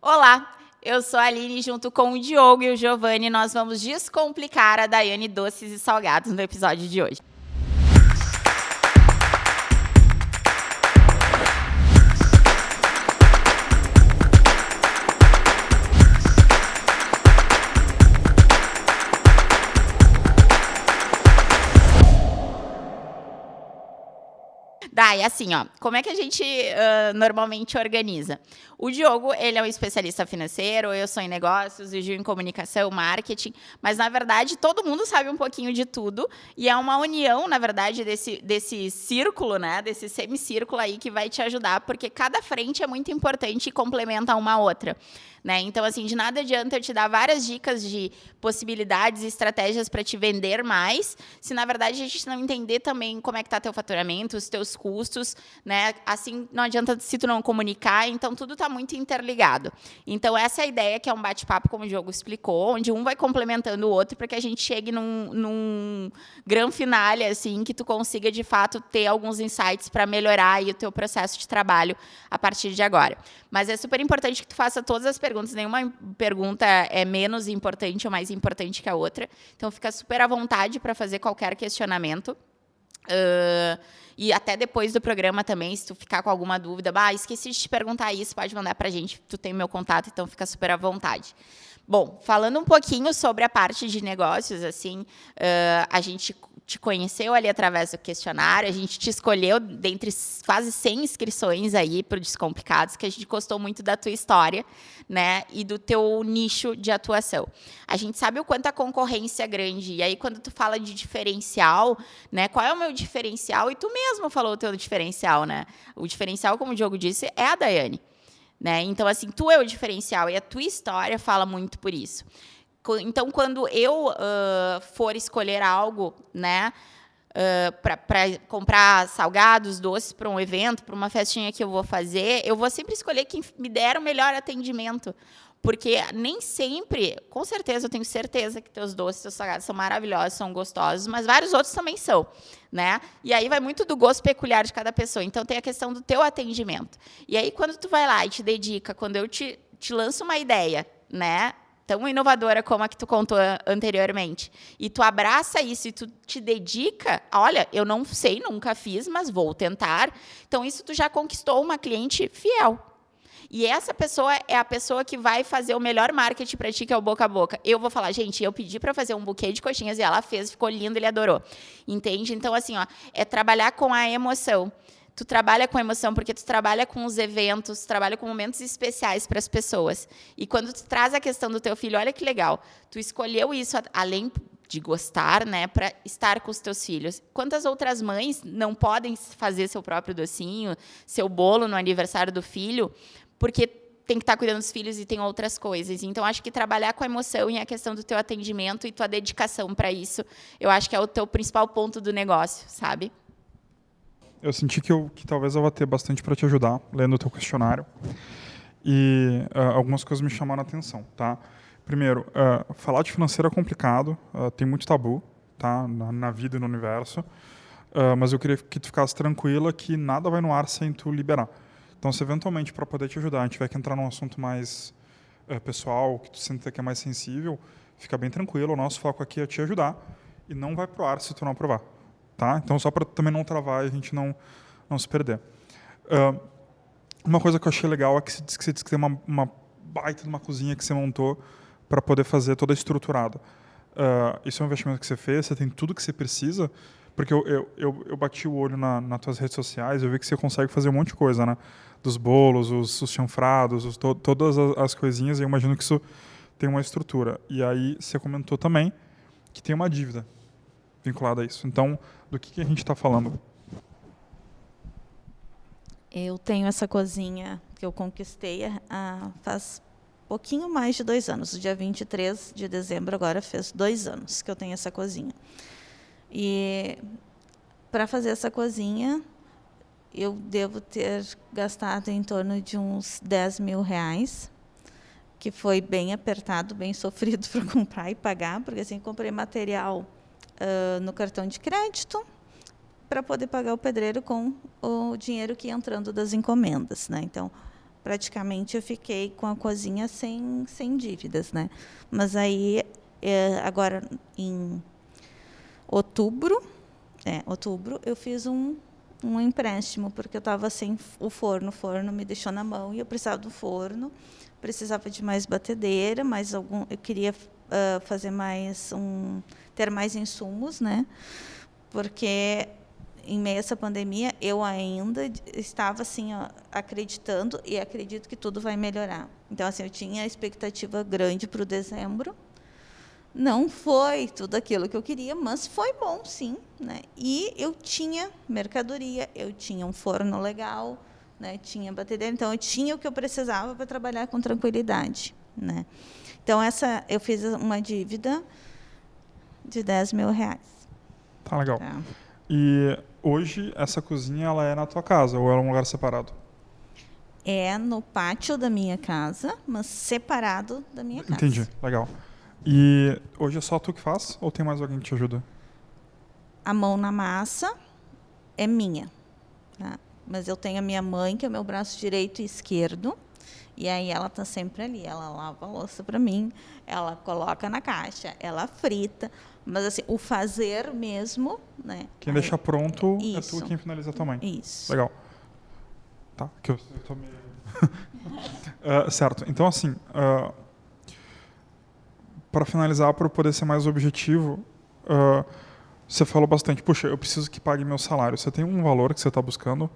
Olá, eu sou a Aline, junto com o Diogo e o Giovanni, nós vamos descomplicar a Daiane doces e salgados no episódio de hoje. Dai, assim, ó, como é que a gente normalmente organiza? O Diogo, ele é um especialista financeiro, eu sou em negócios, o Gil em comunicação, marketing, mas, na verdade, todo mundo sabe um pouquinho de tudo, e é uma união, na verdade, desse círculo, né, desse semicírculo aí que vai te ajudar, porque cada frente é muito importante e complementa uma outra. Né? Então, assim, de nada adianta eu te dar várias dicas de possibilidades e estratégias para te vender mais, se na verdade a gente não entender também como é que está teu faturamento, os teus custos, né? Assim, não adianta se tu não comunicar, então tudo está muito interligado. Então, essa é a ideia, que é um bate-papo, como o Diogo explicou, onde um vai complementando o outro para que a gente chegue num grande finale, assim, que tu consiga, de fato, ter alguns insights para melhorar aí o teu processo de trabalho a partir de agora. Mas é super importante que tu faça todas as perguntas. Nenhuma pergunta é menos importante ou mais importante que a outra. Então, fica super à vontade para fazer qualquer questionamento. E até depois do programa também, se tu ficar com alguma dúvida, esqueci de te perguntar isso, pode mandar para a gente. Tu tem o meu contato, então fica super à vontade. Bom, falando um pouquinho sobre a parte de negócios, assim, a gente te conheceu ali através do questionário, a gente te escolheu dentre quase 100 inscrições aí para o Descomplicados, que a gente gostou muito da tua história, né, e do teu nicho de atuação. A gente sabe o quanto a concorrência é grande, e aí quando tu fala de diferencial, né, qual é o meu diferencial? E tu mesmo falou o teu diferencial, né? O diferencial, como o Diogo disse, é a Daiane. Né? Então, assim, tu é o diferencial e a tua história fala muito por isso. Então, quando eu for escolher algo, né, para comprar salgados, doces para um evento, para uma festinha que eu vou fazer, eu vou sempre escolher quem me der o melhor atendimento. Porque nem sempre, com certeza, eu tenho certeza que teus doces, teus salgados são maravilhosos, são gostosos, mas vários outros também são, né? E aí vai muito do gosto peculiar de cada pessoa. Então, tem a questão do teu atendimento. E aí, quando tu vai lá e te dedica, quando eu te lanço uma ideia, né, tão inovadora como a que tu contou anteriormente, e tu abraça isso e tu te dedica, olha, eu não sei, nunca fiz, mas vou tentar. Então, isso tu já conquistou uma cliente fiel. E essa pessoa é a pessoa que vai fazer o melhor marketing para ti, que é o boca a boca. Eu vou falar, gente, eu pedi para fazer um buquê de coxinhas e ela fez, ficou lindo, ele adorou. Entende? Então, assim, ó, é trabalhar com a emoção. Tu trabalha com emoção porque tu trabalha com os eventos, trabalha com momentos especiais para as pessoas. E quando tu traz a questão do teu filho, olha que legal, tu escolheu isso além de gostar, né, para estar com os teus filhos. Quantas outras mães não podem fazer seu próprio docinho, seu bolo no aniversário do filho, porque tem que estar cuidando dos filhos e tem outras coisas. Então, acho que trabalhar com a emoção e a questão do teu atendimento e tua dedicação para isso, eu acho que é o teu principal ponto do negócio, sabe? Eu senti que talvez eu vá ter bastante para te ajudar, lendo o teu questionário. E algumas coisas me chamaram a atenção, tá? Primeiro, falar de financeiro é complicado, tem muito tabu, tá? Na vida e no universo. Mas eu queria que tu ficasse tranquila que nada vai no ar sem tu liberar. Então, se eventualmente, para poder te ajudar, a gente tiver que entrar num assunto mais pessoal, que tu sinta que é mais sensível, fica bem tranquilo. O nosso foco aqui é te ajudar e não vai pro ar se tu não aprovar. Tá? Então, só para também não travar e a gente não se perder. Uma coisa que eu achei legal é que você disse que tem uma baita de uma cozinha que você montou para poder fazer toda estruturada. Isso é um investimento que você fez, você tem tudo que você precisa, porque eu bati o olho nas tuas redes sociais, eu vi que você consegue fazer um monte de coisa, né? Dos bolos, os chanfrados, todas as coisinhas, e eu imagino que isso tem uma estrutura. E aí você comentou também que tem uma dívida vinculada a isso. Então, do que a gente está falando? Eu tenho essa cozinha que eu conquistei faz pouquinho mais de 2 anos. O dia 23 de dezembro agora fez 2 anos que eu tenho essa cozinha. E para fazer essa cozinha, eu devo ter gastado em torno de uns R$10.000, que foi bem apertado, bem sofrido para comprar e pagar, porque assim comprei material no cartão de crédito para poder pagar o pedreiro com o dinheiro que ia entrando das encomendas, né? Então, praticamente eu fiquei com a cozinha sem dívidas, né? Mas aí, agora em outubro, eu fiz um empréstimo, porque eu estava sem o forno me deixou na mão e eu precisava do forno, precisava de mais batedeira, eu queria fazer ter mais insumos, né? Porque em meio a essa pandemia eu ainda estava assim, acreditando e acredito que tudo vai melhorar. Então assim, eu tinha a expectativa grande para o dezembro. Não foi tudo aquilo que eu queria, mas foi bom, sim, né? E eu tinha mercadoria, eu tinha um forno legal, né? Tinha batedeira, então eu tinha o que eu precisava para trabalhar com tranquilidade, né? Então eu fiz uma dívida de R$10.000. Tá legal. Tá. E hoje essa cozinha ela é na tua casa ou é um lugar separado? É no pátio da minha casa, mas separado da minha casa. Entendi, legal. E hoje é só tu que faz ou tem mais alguém que te ajuda? A mão na massa é minha, tá? Mas eu tenho a minha mãe, que é o meu braço direito e esquerdo, e aí ela está sempre ali. Ela lava a louça para mim, ela coloca na caixa, ela frita, mas assim, o fazer mesmo, né? Quem deixa pronto é Isso. tu quem finaliza a tua mãe. Isso. Legal. Tá, que eu tô meio... certo, então assim, para finalizar, para eu poder ser mais objetivo, você falou bastante, puxa, eu preciso que pague meu salário. Você tem um valor que você está buscando?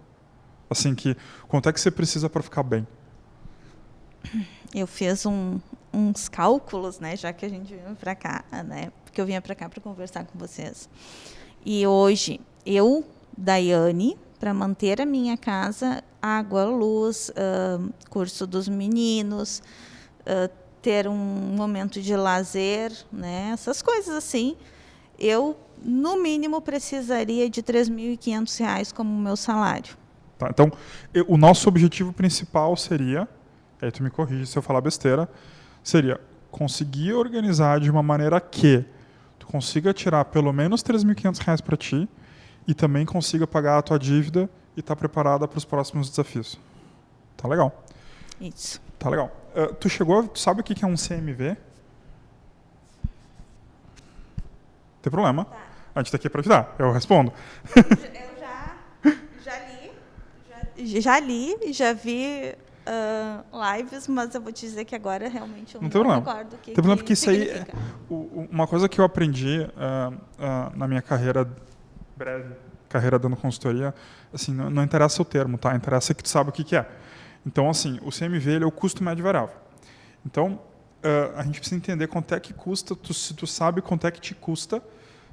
Assim, quanto é que você precisa para ficar bem? Eu fiz uns cálculos, né, já que a gente vinha para cá, né, porque eu vinha para cá para conversar com vocês. E hoje, eu, Daiane, para manter a minha casa, água, luz, curso dos meninos, ter um momento de lazer, né, essas coisas assim, eu, no mínimo, precisaria de R$3.500 como meu salário. Tá, então, o nosso objetivo principal seria, aí tu me corrige se eu falar besteira, seria conseguir organizar de uma maneira que tu consiga tirar pelo menos R$3.500 para ti e também consiga pagar a tua dívida e estar preparada para os próximos desafios. Tá legal. Isso. Tá legal. Tu sabe o que é um CMV? Não tem problema. Tá. A gente está aqui para ajudar. Eu respondo. Eu já li e já vi lives, mas eu vou te dizer que agora realmente eu não recordo o que tem problema porque isso aí significa. Uma coisa que eu aprendi na minha carreira breve, carreira dando consultoria, assim, não interessa o termo, tá? Interessa que tu sabe o que é. Então, assim, o CMV ele é o custo médio variável. Então, a gente precisa entender quanto é que custa, se tu sabe quanto é que te custa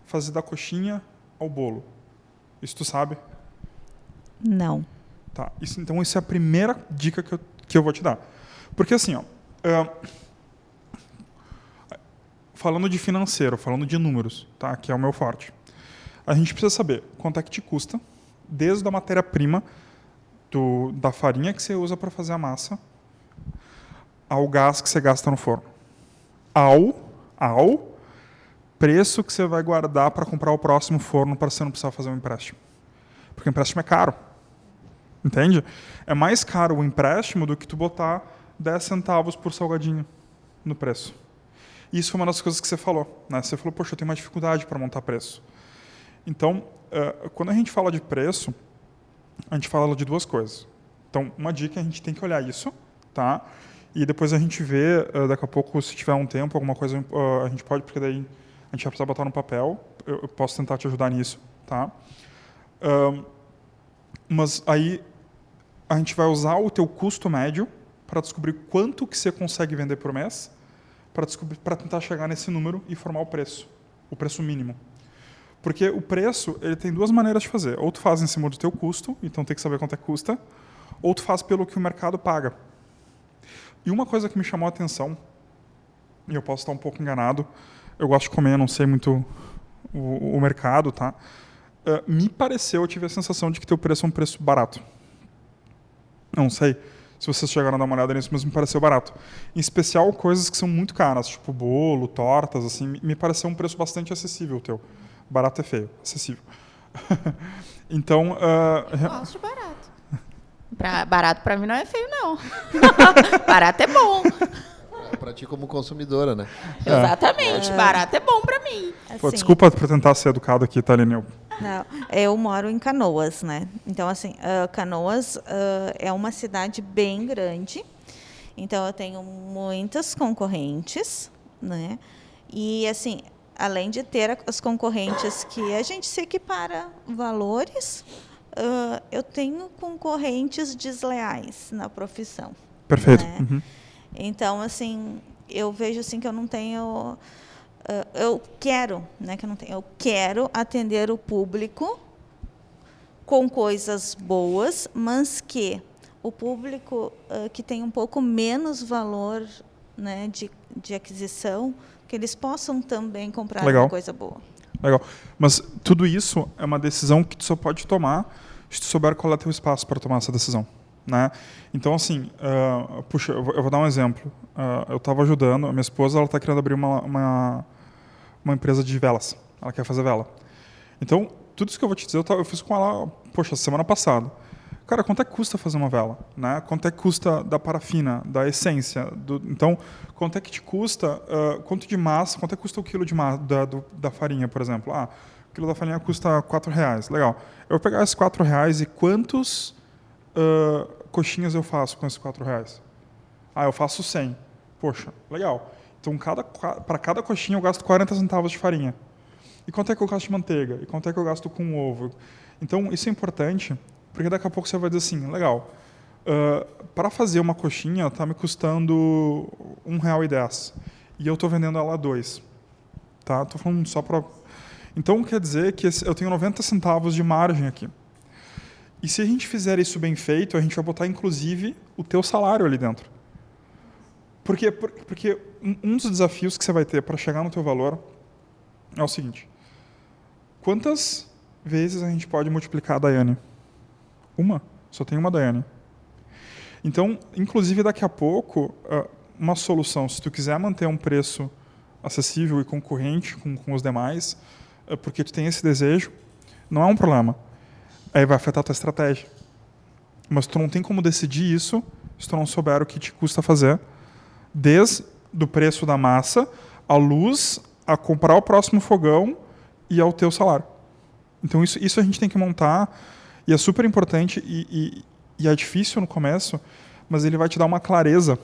fazer da coxinha ao bolo. Isso tu sabe? Não. Tá. Então, essa é a primeira dica que eu vou te dar. Porque, assim, falando de financeiro, falando de números, tá? Que é o meu forte, a gente precisa saber quanto é que te custa, desde a matéria-prima, da farinha que você usa para fazer a massa, ao gás que você gasta no forno, ao preço que você vai guardar para comprar o próximo forno para você não precisar fazer um empréstimo. Porque o empréstimo é caro. Entende? É mais caro o empréstimo do que tu botar 10 centavos por salgadinho no preço. Isso foi uma das coisas que você falou, né? Você falou, poxa, eu tenho uma dificuldade para montar preço. Então, quando a gente fala de preço, a gente fala de duas coisas. Então, uma dica é a gente tem que olhar isso, tá? E depois a gente vê, daqui a pouco, se tiver um tempo, alguma coisa, a gente pode, porque daí a gente vai precisar botar no papel. Eu posso tentar te ajudar nisso, tá? Mas aí a gente vai usar o teu custo médio para descobrir quanto que você consegue vender por mês, para tentar chegar nesse número e formar o preço mínimo. Porque o preço, ele tem duas maneiras de fazer. Ou tu faz em cima do teu custo, então tem que saber quanto é que custa, ou tu faz pelo que o mercado paga. E uma coisa que me chamou a atenção, e eu posso estar um pouco enganado, eu gosto de comer, não sei muito o mercado, tá? Me pareceu, eu tive a sensação de que teu preço é um preço barato. Não sei se vocês chegaram a dar uma olhada nisso, mas me pareceu barato. Em especial coisas que são muito caras, tipo bolo, tortas, assim, me pareceu um preço bastante acessível o teu. Barato é feio, acessível. Então... Eu gosto de barato. Barato para mim não é feio, não. Barato é bom. Para ti como consumidora, né? Exatamente, barato é bom para mim. Pô, Assim, desculpa por tentar ser educado aqui, tá, Aline? não, eu moro em Canoas, né? Então, assim, Canoas é uma cidade bem grande. Então, eu tenho muitas concorrentes, né? E, assim, além de ter as concorrentes que a gente se equipara valores, eu tenho concorrentes desleais na profissão. Perfeito. Né? Uhum. Então, assim, eu vejo assim que eu não tenho... eu quero, né, que eu não tenho, eu quero atender o público com coisas boas, mas que o público que tem um pouco menos valor, né, de aquisição, que eles possam também comprar Legal. uma coisa boa. Legal. Mas tudo isso é uma decisão que tu só pode tomar se tu souber qual é teu espaço para tomar essa decisão, né? Então, assim, puxa, eu vou dar um exemplo. Eu estava ajudando, a minha esposa, ela está querendo abrir uma empresa de velas. Ela quer fazer vela. Então, tudo isso que eu vou te dizer, eu fiz com ela, poxa, semana passada. Cara, quanto é que custa fazer uma vela? Né? Quanto é que custa da parafina, da essência? Então, quanto é que te custa, quanto de massa, quanto é que custa o quilo de massa, da farinha, por exemplo? O quilo da farinha custa R$4. Legal. Eu vou pegar esses R$4 e quantos coxinhas eu faço com esses R$4? Eu faço 100. Poxa, legal. Então, para cada coxinha eu gasto 40 centavos de farinha. E quanto é que eu gasto de manteiga? E quanto é que eu gasto com ovo? Então, isso é importante, porque daqui a pouco você vai dizer assim, legal, para fazer uma coxinha está me custando R$1,10. E eu estou vendendo ela a R$2. Tá? Estou falando só para... Então, quer dizer que eu tenho 90 centavos de margem aqui. E se a gente fizer isso bem feito, a gente vai botar, inclusive, o teu salário ali dentro. Porque um dos desafios que você vai ter para chegar no teu valor é o seguinte. Quantas vezes a gente pode multiplicar a Daiane? Uma. Só tem uma Daiane. Então, inclusive, daqui a pouco, uma solução, se tu quiser manter um preço acessível e concorrente com os demais, porque tu tem esse desejo, não é um problema. Aí vai afetar a tua estratégia. Mas tu não tem como decidir isso se tu não souber o que te custa fazer, desde o preço da massa, a luz, a comprar o próximo fogão e ao teu salário. Então, isso a gente tem que montar, e é super importante, e é difícil no começo, mas ele vai te dar uma clareza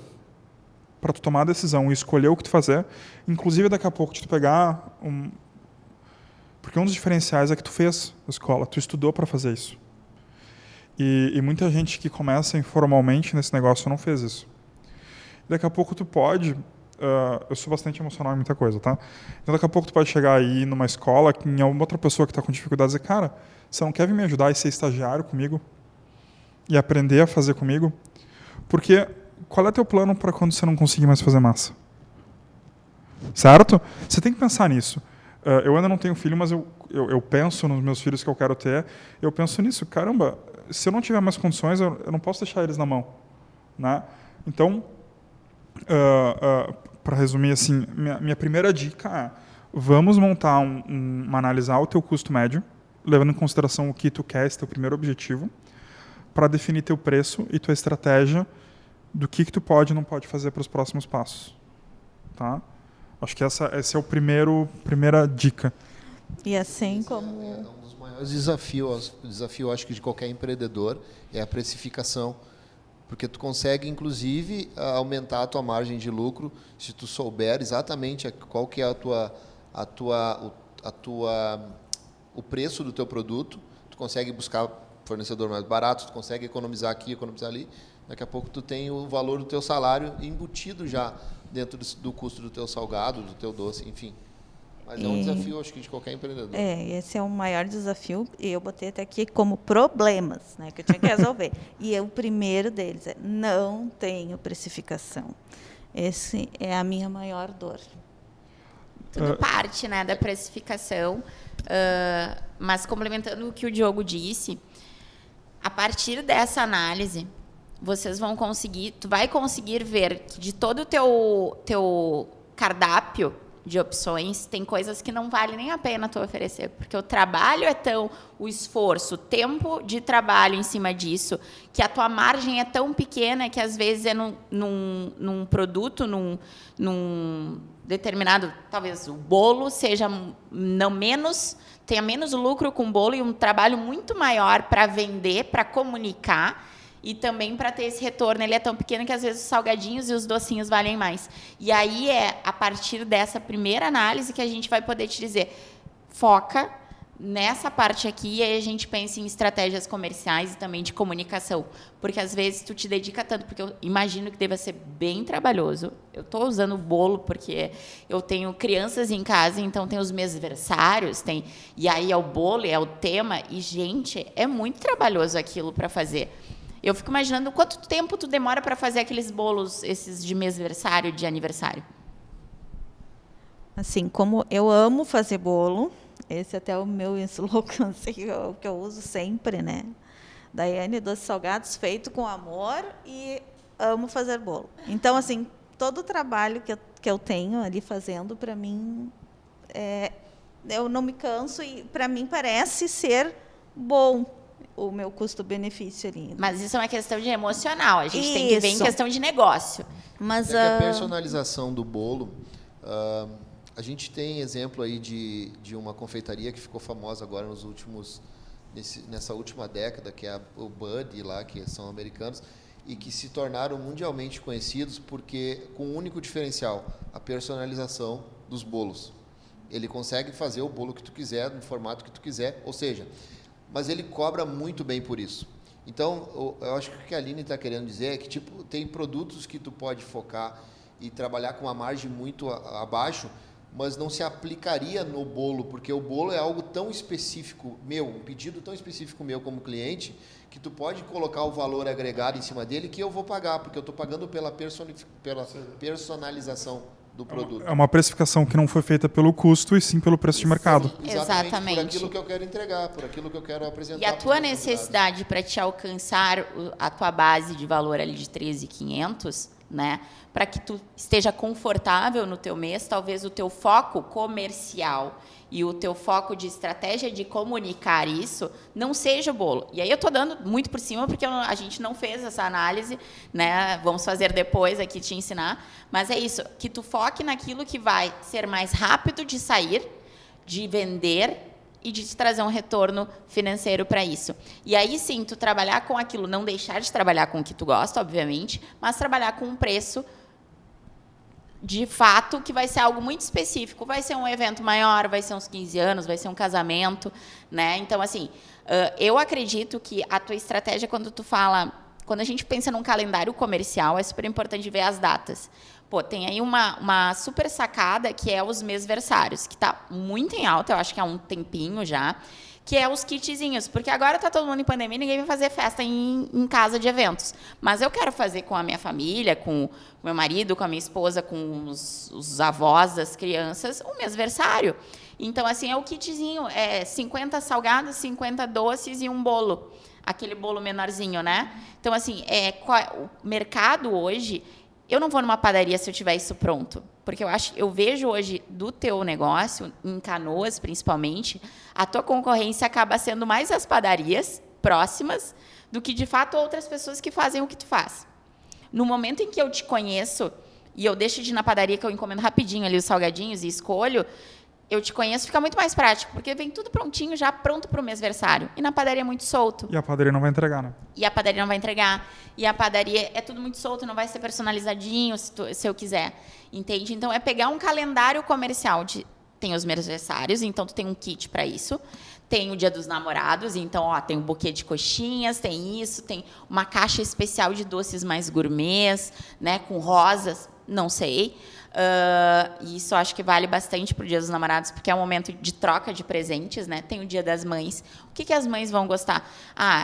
para tu tomar a decisão e escolher o que tu fazer. Inclusive, daqui a pouco, tu pegar... Porque um dos diferenciais é que tu fez a escola, tu estudou para fazer isso. E muita gente que começa informalmente nesse negócio não fez isso. Daqui a pouco tu pode... eu sou bastante emocional em muita coisa, tá? Então daqui a pouco tu pode chegar aí numa escola, em alguma outra pessoa que está com dificuldades e dizer, cara, você não quer vir me ajudar e ser estagiário comigo? E aprender a fazer comigo? Porque qual é teu plano para quando você não conseguir mais fazer massa? Certo? Você tem que pensar nisso. Eu ainda não tenho filho, mas eu penso nos meus filhos que eu quero ter. Eu penso nisso. Caramba, se eu não tiver mais condições, eu não posso deixar eles na mão. Né? Então, para resumir assim, minha primeira dica é: vamos montar analisar o teu custo médio, levando em consideração o que tu quer, esse teu primeiro objetivo, para definir teu preço e tua estratégia do que tu pode e não pode fazer para os próximos passos. Tá? Acho que esse é o primeira dica. E assim como... Um dos maiores desafios, acho que de qualquer empreendedor, é a precificação. Porque tu consegue, inclusive, aumentar a tua margem de lucro se tu souber exatamente qual que é o preço do teu produto. Tu consegue buscar fornecedor mais barato, tu consegue economizar aqui, economizar ali. Daqui a pouco tu tem o valor do teu salário embutido já dentro do custo do teu salgado, do teu doce, enfim. Mas é um desafio, acho que, de qualquer empreendedor. Esse é o maior desafio, e eu botei até aqui como problemas, né, que eu tinha que resolver. E o primeiro deles é: não tenho precificação. Esse é a minha maior dor. Tudo parte, né, da precificação. Mas, complementando o que o Diogo disse, a partir dessa análise, tu vai conseguir ver que de todo o teu cardápio, de opções, tem coisas que não vale nem a pena tu oferecer, porque o trabalho é tão, o esforço, o tempo de trabalho em cima disso, que a tua margem é tão pequena que às vezes é num produto, num determinado, talvez o bolo seja não menos, tenha menos lucro com o bolo e um trabalho muito maior para vender, para comunicar, e também para ter esse retorno. Ele é tão pequeno que, às vezes, os salgadinhos e os docinhos valem mais. E aí é a partir dessa primeira análise que a gente vai poder te dizer, foca nessa parte aqui, e aí a gente pensa em estratégias comerciais e também de comunicação. Porque, às vezes, tu te dedica tanto, porque eu imagino que deva ser bem trabalhoso. Eu estou usando o bolo porque eu tenho crianças em casa, então tem os meus aniversários, e aí é o bolo, é o tema, e, gente, é muito trabalhoso aquilo para fazer. Eu fico imaginando quanto tempo tu demora para fazer aqueles bolos, esses de mêsversário, de aniversário. Assim, como eu amo fazer bolo, esse até é o meu slogan assim, que eu uso sempre, né? Daiane Doces Salgados, feito com amor, e amo fazer bolo. Então, assim, todo o trabalho que eu tenho ali fazendo, para mim, eu não me canso, e para mim parece ser bom o meu custo-benefício ali. Mas isso é uma questão de emocional. A gente tem que ver em questão de negócio. Mas a personalização do bolo, a gente tem exemplo aí de uma confeitaria que ficou famosa agora nos últimos, nessa última década, que é o Bud lá, que são americanos, e que se tornaram mundialmente conhecidos porque com um único diferencial, a personalização dos bolos. Ele consegue fazer o bolo que tu quiser, no formato que tu quiser, ou seja, mas ele cobra muito bem por isso. Então, eu acho que o que a Aline está querendo dizer é que tipo, tem produtos que tu pode focar e trabalhar com uma margem muito abaixo, mas não se aplicaria no bolo, porque o bolo é algo tão específico meu, um pedido tão específico meu como cliente, que tu pode colocar o valor agregado em cima dele que eu vou pagar, porque eu estou pagando pela personalização do produto. É uma precificação que não foi feita pelo custo, e sim pelo preço de mercado. Exatamente. Por aquilo que eu quero entregar, por aquilo que eu quero apresentar. E a tua necessidade para te alcançar a tua base de valor ali de 13.500, né? Para que tu esteja confortável no teu mês, talvez o teu foco comercial e o teu foco de estratégia de comunicar isso não seja o bolo. E aí eu estou dando muito por cima, porque a gente não fez essa análise, né? Vamos fazer depois aqui te ensinar. Mas é isso, que tu foque naquilo que vai ser mais rápido de sair, de vender e de te trazer um retorno financeiro para isso. E aí sim, tu trabalhar com aquilo, não deixar de trabalhar com o que tu gosta, obviamente, mas trabalhar com um preço de fato, que vai ser algo muito específico. Vai ser um evento maior, vai ser uns 15 anos, vai ser um casamento, né? Então, assim, eu acredito que a tua estratégia, quando a gente pensa num calendário comercial, é super importante ver as datas. Pô, tem aí uma super sacada, que é os mêsversários, que está muito em alta, eu acho que há um tempinho já, que é os kitzinhos, porque agora está todo mundo em pandemia, ninguém vai fazer festa em casa de eventos. Mas eu quero fazer com a minha família, com o meu marido, com a minha esposa, com os avós das crianças, um mêsversário. Então, assim, é o kitzinho, 50 salgados, 50 doces e um bolo. Aquele bolo menorzinho, né? Então, assim, o mercado hoje... Eu não vou numa padaria se eu tiver isso pronto, porque eu vejo hoje do teu negócio, em Canoas principalmente, a tua concorrência acaba sendo mais as padarias próximas do que, de fato, outras pessoas que fazem o que tu faz. No momento em que eu te conheço e eu deixo de ir na padaria, que eu encomendo rapidinho ali os salgadinhos e escolho, eu te conheço, fica muito mais prático, porque vem tudo prontinho, já pronto para o mêsversário. E na padaria é muito solto. E a padaria não vai entregar, né? E a padaria não vai entregar. E a padaria é tudo muito solto, não vai ser personalizadinho se eu quiser. Entende? Então, é pegar um calendário comercial. Tem os mêsversários, então tu tem um kit para isso. Tem o Dia dos Namorados, então, tem um buquê de coxinhas, tem isso, tem uma caixa especial de doces mais gourmets, né, com rosas, não sei. E isso acho que vale bastante para o Dia dos Namorados, porque é um momento de troca de presentes, né? Tem o Dia das Mães. O que as mães vão gostar?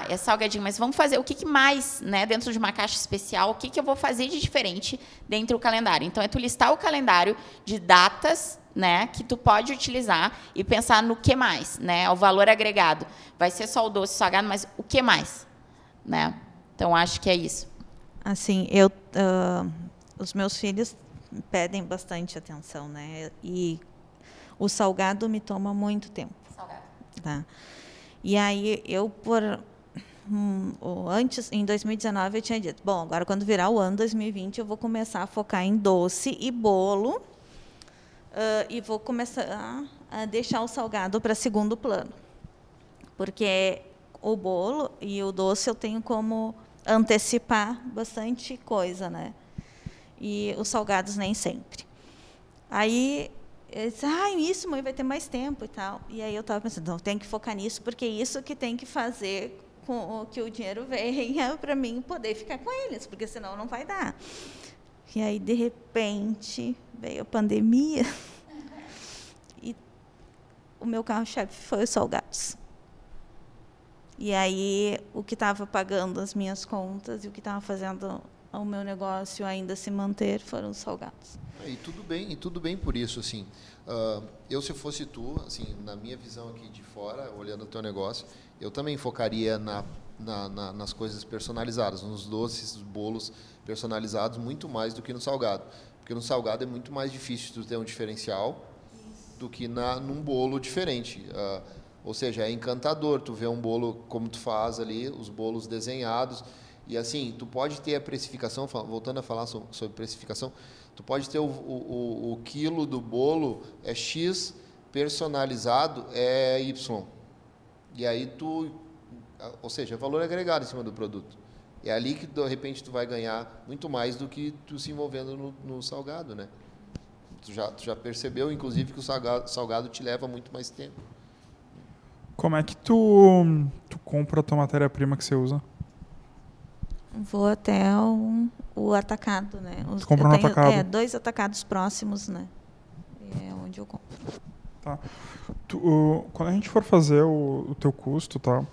É salgadinho, mas vamos fazer o que mais, né? Dentro de uma caixa especial, o que eu vou fazer de diferente dentro do calendário? Então, é tu listar o calendário de datas, né, que tu pode utilizar e pensar no que mais, né? O valor agregado. Vai ser só o doce, salgado, mas o que mais, né? Então, acho que é isso. Assim, os meus filhos pedem bastante atenção, né? E o salgado me toma muito tempo. Salgado. Tá? E aí antes, em 2019, eu tinha dito, bom, agora quando virar o ano 2020, eu vou começar a focar em doce e bolo, e vou começar a deixar o salgado para segundo plano. Porque o bolo e o doce eu tenho como antecipar bastante coisa, né? E os salgados nem sempre. Aí, eu disse, isso, mãe, vai ter mais tempo e tal. E aí eu estava pensando, não, tem que focar nisso, porque é isso que tem que fazer com que o dinheiro venha para mim poder ficar com eles, porque senão não vai dar. E aí, de repente, veio a pandemia e o meu carro-chefe foi os salgados. E aí, o que estava pagando as minhas contas e o que estava fazendo o meu negócio ainda se manter foram os salgados. E tudo bem por isso, assim. Eu, se fosse tu, assim, na minha visão aqui de fora, olhando o teu negócio, eu também focaria nas coisas personalizadas, nos doces, nos bolos personalizados, muito mais do que no salgado. Porque no salgado é muito mais difícil tu ter um diferencial do que num bolo diferente. Ou seja, é encantador tu ver um bolo como tu faz ali, os bolos desenhados. E assim, tu pode ter a precificação, voltando a falar sobre precificação, tu pode ter o quilo do bolo é X, personalizado é Y. E aí ou seja, é valor agregado em cima do produto. É ali que, de repente, tu vai ganhar muito mais do que tu se envolvendo no salgado, né? Tu já percebeu, inclusive, que o salgado te leva muito mais tempo. Como é que tu compra a tua matéria-prima que você usa? Vou até o atacado, né? Tu compra no atacado? 2 atacados próximos, né? É onde eu compro. Tá. Quando a gente for fazer o teu custo, tá?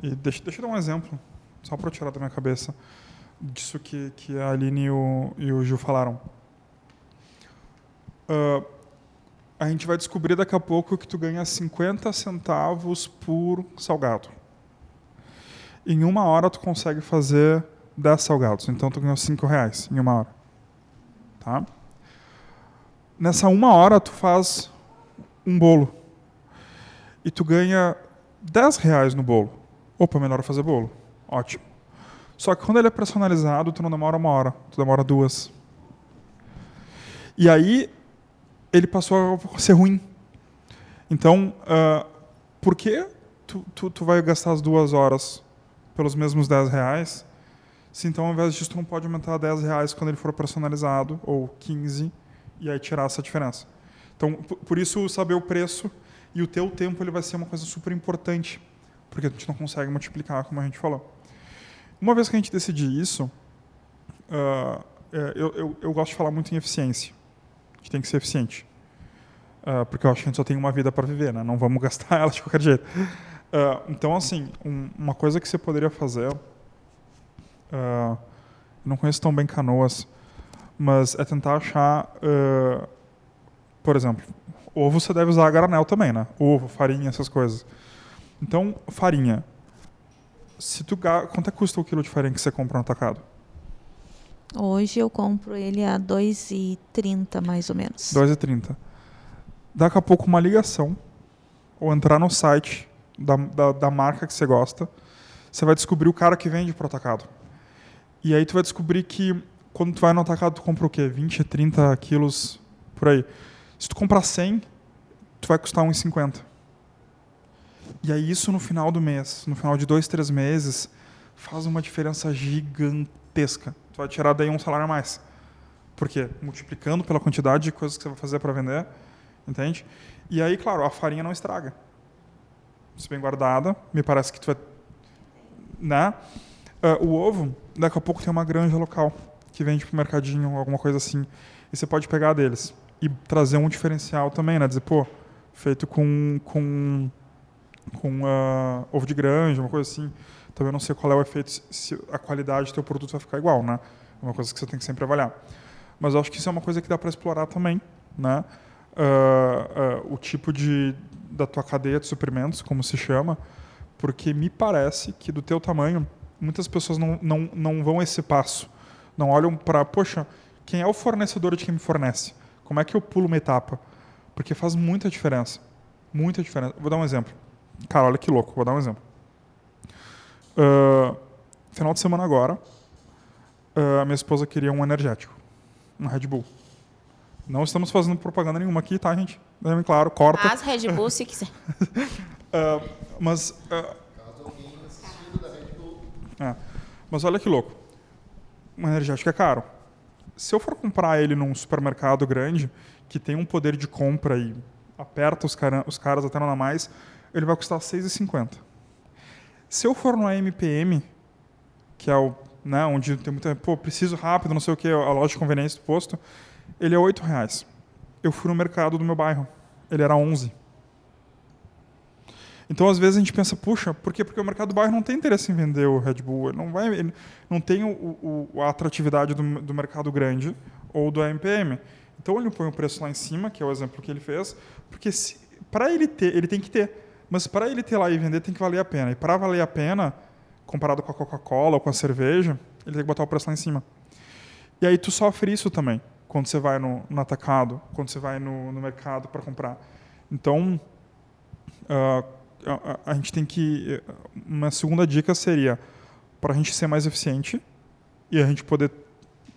E deixa eu dar um exemplo, só para eu tirar da minha cabeça, disso que a Aline e o Gil falaram. A gente vai descobrir daqui a pouco que tu ganha 50 centavos por salgado. Em 1 hora tu consegue fazer 10 salgados, então tu ganhou R$5 em 1 hora. Tá? Nessa 1 hora tu faz um bolo e tu ganha R$10 no bolo. Opa, melhor fazer bolo. Ótimo. Só que quando ele é personalizado, tu não demora 1 hora, tu demora 2. E aí ele passou a ser ruim. Então, por que tu vai gastar as 2 horas pelos mesmos R$10, se então ao invés disso tu não pode aumentar R$10 quando ele for personalizado, ou 15, e aí tirar essa diferença? Então, por isso, saber o preço e o teu tempo ele vai ser uma coisa super importante, porque a gente não consegue multiplicar, como a gente falou. Uma vez que a gente decidir isso, eu gosto de falar muito em eficiência. A gente tem que ser eficiente. Porque eu acho que a gente só tem uma vida para viver, né? Não vamos gastar ela de qualquer jeito. Então, assim, uma coisa que você poderia fazer, eu não conheço tão bem Canoas, mas é tentar achar, por exemplo, ovo você deve usar a granel também, né? Ovo, farinha, essas coisas. Então, farinha. Quanto é que custa o quilo de farinha que você compra no atacado? Hoje eu compro ele a R$2,30, mais ou menos. R$2,30. Daqui a pouco uma ligação, ou entrar no site da marca que você gosta, você vai descobrir o cara que vende pro atacado. E aí tu vai descobrir que quando tu vai no atacado, tu compra o quê? 20, 30 quilos, por aí. Se tu comprar 100, tu vai custar R$1,50. E aí isso no final do mês, no final de 2, 3 meses, faz uma diferença gigantesca. Tu vai tirar daí um salário a mais. Por quê? Multiplicando pela quantidade de coisas que você vai fazer para vender, entende? E aí, claro, a farinha não estraga. Se bem guardada, me parece que tu vai... Né? O ovo, daqui a pouco tem uma granja local que vende pro mercadinho, alguma coisa assim. E você pode pegar deles e trazer um diferencial também, né? Dizer, pô, feito com ovo de granja, uma coisa assim. Também não sei qual é o efeito, se a qualidade do teu produto vai ficar igual, né? É uma coisa que você tem que sempre avaliar. Mas eu acho que isso é uma coisa que dá para explorar também, né? O tipo da tua cadeia de suprimentos, como se chama, porque me parece que do teu tamanho, muitas pessoas não vão esse passo. Não olham para, poxa, quem é o fornecedor de quem me fornece? Como é que eu pulo uma etapa? Porque faz muita diferença. Muita diferença. Vou dar um exemplo. Cara, olha que louco. Vou dar um exemplo. Final de semana agora, minha esposa queria um energético. Um Red Bull. Não estamos fazendo propaganda nenhuma aqui, tá, gente? Deixa claro, corta. Mas Red Bull, se quiser. Mas olha que louco. Um energético é caro. Se eu for comprar ele num supermercado grande, que tem um poder de compra e aperta os caras até não dá mais, ele vai custar R$ 6,50. Se eu for no AMPM, que é o, né, onde tem muita... preciso rápido, não sei o que, a loja de conveniência do posto, ele é R$ 8,00. Eu fui no mercado do meu bairro. Ele era 11. Então, às vezes, a gente pensa, puxa, por quê? Porque o mercado do bairro não tem interesse em vender o Red Bull. Ele não tem a atratividade do mercado grande ou do AMPM. Então, ele põe o preço lá em cima, que é o exemplo que ele fez, porque para ele ter, ele tem que ter. Mas para ele ter lá e vender, tem que valer a pena. E para valer a pena, comparado com a Coca-Cola ou com a cerveja, ele tem que botar o preço lá em cima. E aí tu sofre isso também, quando você vai no atacado, quando você vai no mercado para comprar. Então, a gente tem que... Uma segunda dica seria, para a gente ser mais eficiente e a gente poder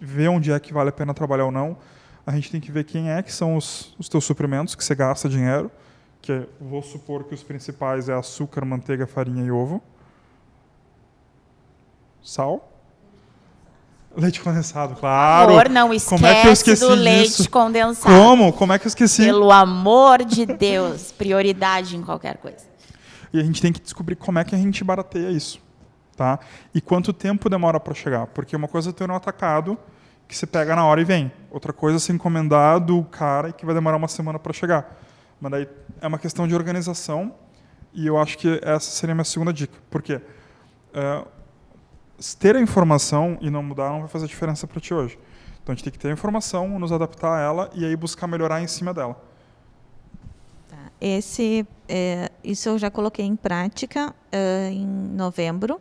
ver onde é que vale a pena trabalhar ou não, a gente tem que ver quem é que são os teus suprimentos, que você gasta dinheiro, que vou supor que os principais é açúcar, manteiga, farinha e ovo. Sal. Leite condensado, claro. Por favor, não esquece do leite condensado. Como é que eu esqueci? Pelo amor de Deus, prioridade em qualquer coisa. E a gente tem que descobrir como é que a gente barateia isso, tá? E quanto tempo demora para chegar. Porque uma coisa é ter um atacado que você pega na hora e vem. Outra coisa é ser encomendar do cara e que vai demorar uma semana para chegar. Mas daí é uma questão de organização e eu acho que essa seria a minha segunda dica. Por quê? Ter a informação e não mudar não vai fazer diferença para ti hoje. Então a gente tem que ter a informação, nos adaptar a ela e aí buscar melhorar em cima dela. Isso eu já coloquei em prática em novembro,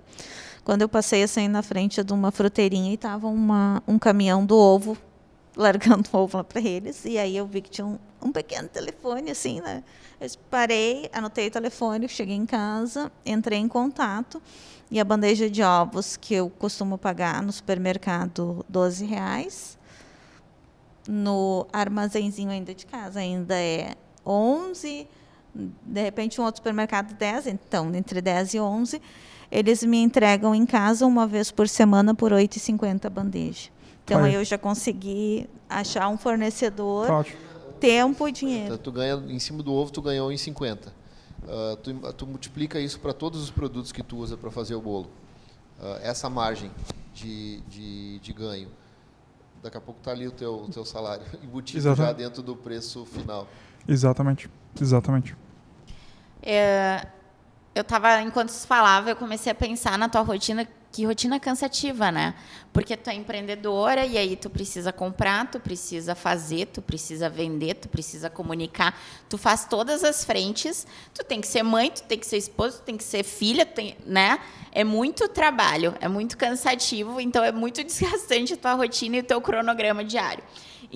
quando eu passei assim na frente de uma fruteirinha e estava um caminhão do ovo largando ovo lá para eles, e aí eu vi que tinha um pequeno telefone assim, né? Eu parei, anotei o telefone, cheguei em casa, entrei em contato e a bandeja de ovos que eu costumo pagar no supermercado R$12, no armazenzinho ainda de casa ainda é 11, de repente um outro supermercado 10, então entre 10 e 11, eles me entregam em casa uma vez por semana por R$8,50 a bandeja. Então aí eu já consegui achar um fornecedor, tempo e dinheiro. Tu ganha em cima do ovo, tu ganhou em 50. Tu multiplica isso para todos os produtos que tu usa para fazer o bolo. Essa margem de ganho, daqui a pouco está ali o teu salário embutido. Exatamente. Já dentro do preço final. Exatamente. Enquanto você falava, eu comecei a pensar na tua rotina, que rotina cansativa, né? Porque tu é empreendedora e aí tu precisa comprar, tu precisa fazer, tu precisa vender, tu precisa comunicar, tu faz todas as frentes, tu tem que ser mãe, tu tem que ser esposa, tu tem que ser filha, né? É muito trabalho, é muito cansativo, então é muito desgastante a tua rotina e o teu cronograma diário.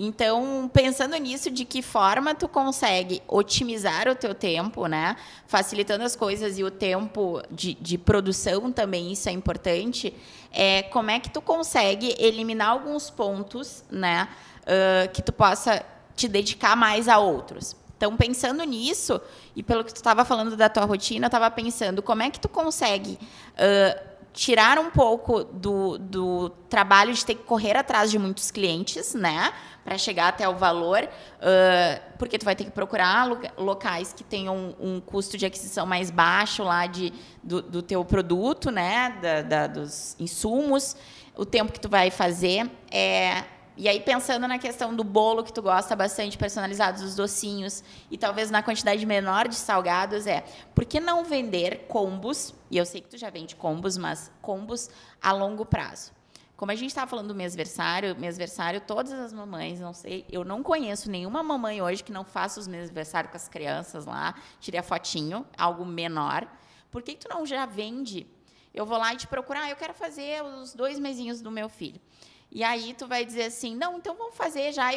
Então, pensando nisso, de que forma tu consegue otimizar o teu tempo, né? Facilitando as coisas e o tempo de produção também, isso é importante. Como é que tu consegue eliminar alguns pontos, né? Que tu possa te dedicar mais a outros. Então, pensando nisso, e pelo que tu estava falando da tua rotina, eu estava pensando, como é que tu consegue tirar um pouco do trabalho de ter que correr atrás de muitos clientes, né, para chegar até o valor, porque tu vai ter que procurar locais que tenham um custo de aquisição mais baixo lá do teu produto, né, dos insumos, o tempo que tu vai fazer. E aí, pensando na questão do bolo, que tu gosta bastante, personalizados, dos docinhos, e talvez na quantidade menor de salgados, por que não vender combos? E eu sei que tu já vende combos, mas combos a longo prazo. Como a gente estava falando do mêsversário, todas as mamães, não sei, eu não conheço nenhuma mamãe hoje que não faça os mêsversários com as crianças lá, tire a fotinho, algo menor. Por que tu não já vende? Eu vou lá e te procurar, eu quero fazer os 2 mesinhos do meu filho. E aí tu vai dizer assim, não, então vamos fazer já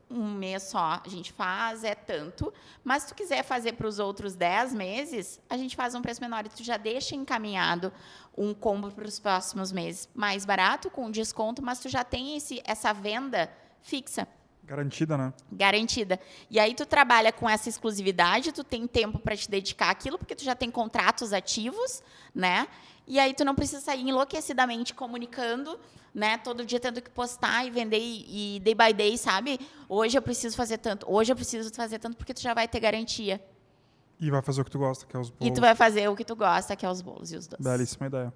um mês só, a gente faz, é tanto, mas se tu quiser fazer para os outros 10 meses, a gente faz um preço menor e tu já deixa encaminhado um combo para os próximos meses mais barato, com desconto, mas tu já tem essa venda fixa. Garantida, né? Garantida. E aí tu trabalha com essa exclusividade, tu tem tempo para te dedicar àquilo, porque tu já tem contratos ativos, né? E aí tu não precisa sair enlouquecidamente comunicando, né? Todo dia tendo que postar e vender e day by day, sabe? Hoje eu preciso fazer tanto, porque tu já vai ter garantia. E vai fazer o que tu gosta, que é os bolos. E tu vai fazer o que tu gosta, que é os bolos e os doces. Belíssima ideia.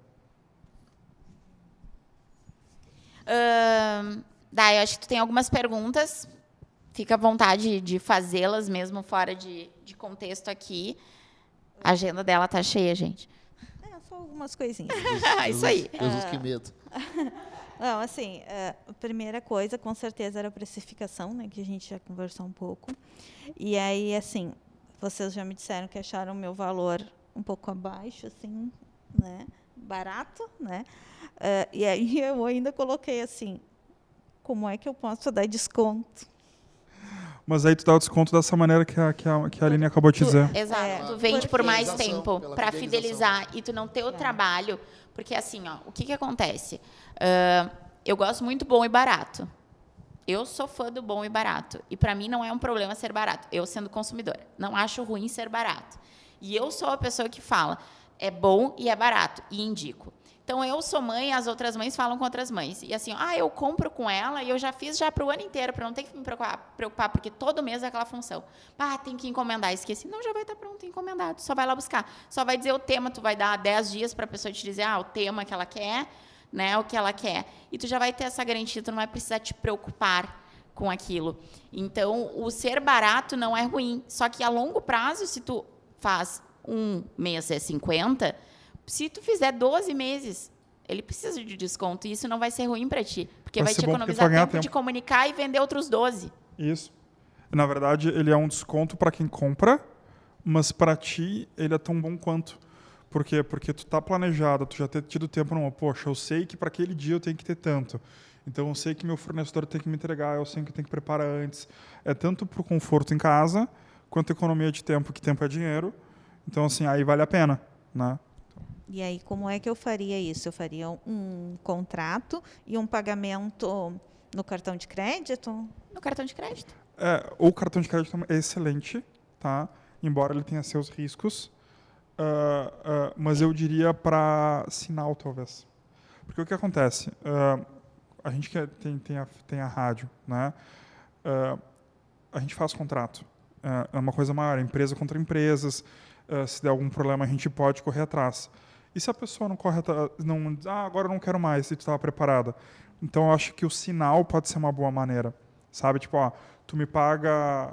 Daí, eu acho que tu tem algumas perguntas. Fica à vontade de fazê-las mesmo fora de contexto aqui. A agenda dela tá cheia, gente. Só algumas coisinhas. Isso aí. Jesus, que medo. Não, assim, a primeira coisa, com certeza, era a precificação, né? Que a gente já conversou um pouco. E aí, assim, vocês já me disseram que acharam o meu valor um pouco abaixo, assim, né? Barato, né? E aí eu ainda coloquei assim, como é que eu posso dar desconto? Mas aí tu dá o desconto dessa maneira que a Aline acabou de dizer. Exato. Tu vende por mais fidelização, tempo pela para fidelização. fidelizar e tu não ter o trabalho. Porque, assim, ó, o que acontece? Eu gosto muito bom e barato. Eu sou fã do bom e barato. E, para mim, não é um problema ser barato. Eu, sendo consumidora, não acho ruim ser barato. E eu sou a pessoa que fala, é bom e é barato, e indico. Então, eu sou mãe, as outras mães falam com outras mães. E assim, eu compro com ela e eu já fiz para o ano inteiro, para não ter que me preocupar, porque todo mês é aquela função. Tem que encomendar, esqueci. Não, já vai estar pronto, encomendado. Só vai lá buscar. Só vai dizer o tema, tu vai dar 10 dias para a pessoa te dizer o tema que ela quer, né, o que ela quer. E tu já vai ter essa garantia, tu não vai precisar te preocupar com aquilo. Então, o ser barato não é ruim. Só que a longo prazo, se tu faz um mês é 50, se tu fizer 12 meses, ele precisa de desconto. E isso não vai ser ruim para ti. Porque vai te economizar tempo de comunicar e vender outros 12. Isso. Na verdade, ele é um desconto para quem compra, mas para ti ele é tão bom quanto. Por quê? Porque tu tá planejado, tu já ter tido tempo poxa, eu sei que para aquele dia eu tenho que ter tanto. Então eu sei que meu fornecedor tem que me entregar, eu sei que tem que preparar antes. É tanto para o conforto em casa, quanto economia de tempo, que tempo é dinheiro. Então, assim, aí vale a pena, né? E aí, como é que eu faria isso? Eu faria um contrato e um pagamento no cartão de crédito? No cartão de crédito. O cartão de crédito é excelente, tá? Embora ele tenha seus riscos. Mas eu diria para sinal, talvez. Porque o que acontece? A gente tem a rádio, né? A gente faz contrato. É uma coisa maior, empresa contra empresas. Se der algum problema, a gente pode correr atrás. E se a pessoa não corre atrás, não diz, agora eu não quero mais, e tu estava preparada. Então, eu acho que o sinal pode ser uma boa maneira. Sabe? Tipo, tu me paga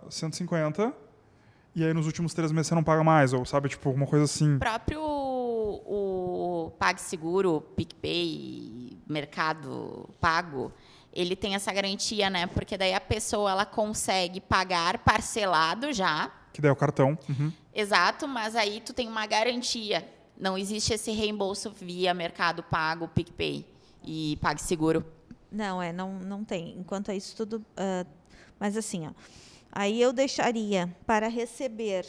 150 e aí nos últimos 3 meses você não paga mais. Ou, sabe? Tipo, alguma coisa assim. O próprio o PagSeguro, PicPay, Mercado Pago, ele tem essa garantia, né? Porque daí a pessoa ela consegue pagar parcelado já. Que daí é o cartão. Uhum. Exato, mas aí tu tem uma garantia. Não existe esse reembolso via Mercado Pago, PicPay e PagSeguro. Não tem. Enquanto é isso tudo... mas assim, aí eu deixaria para receber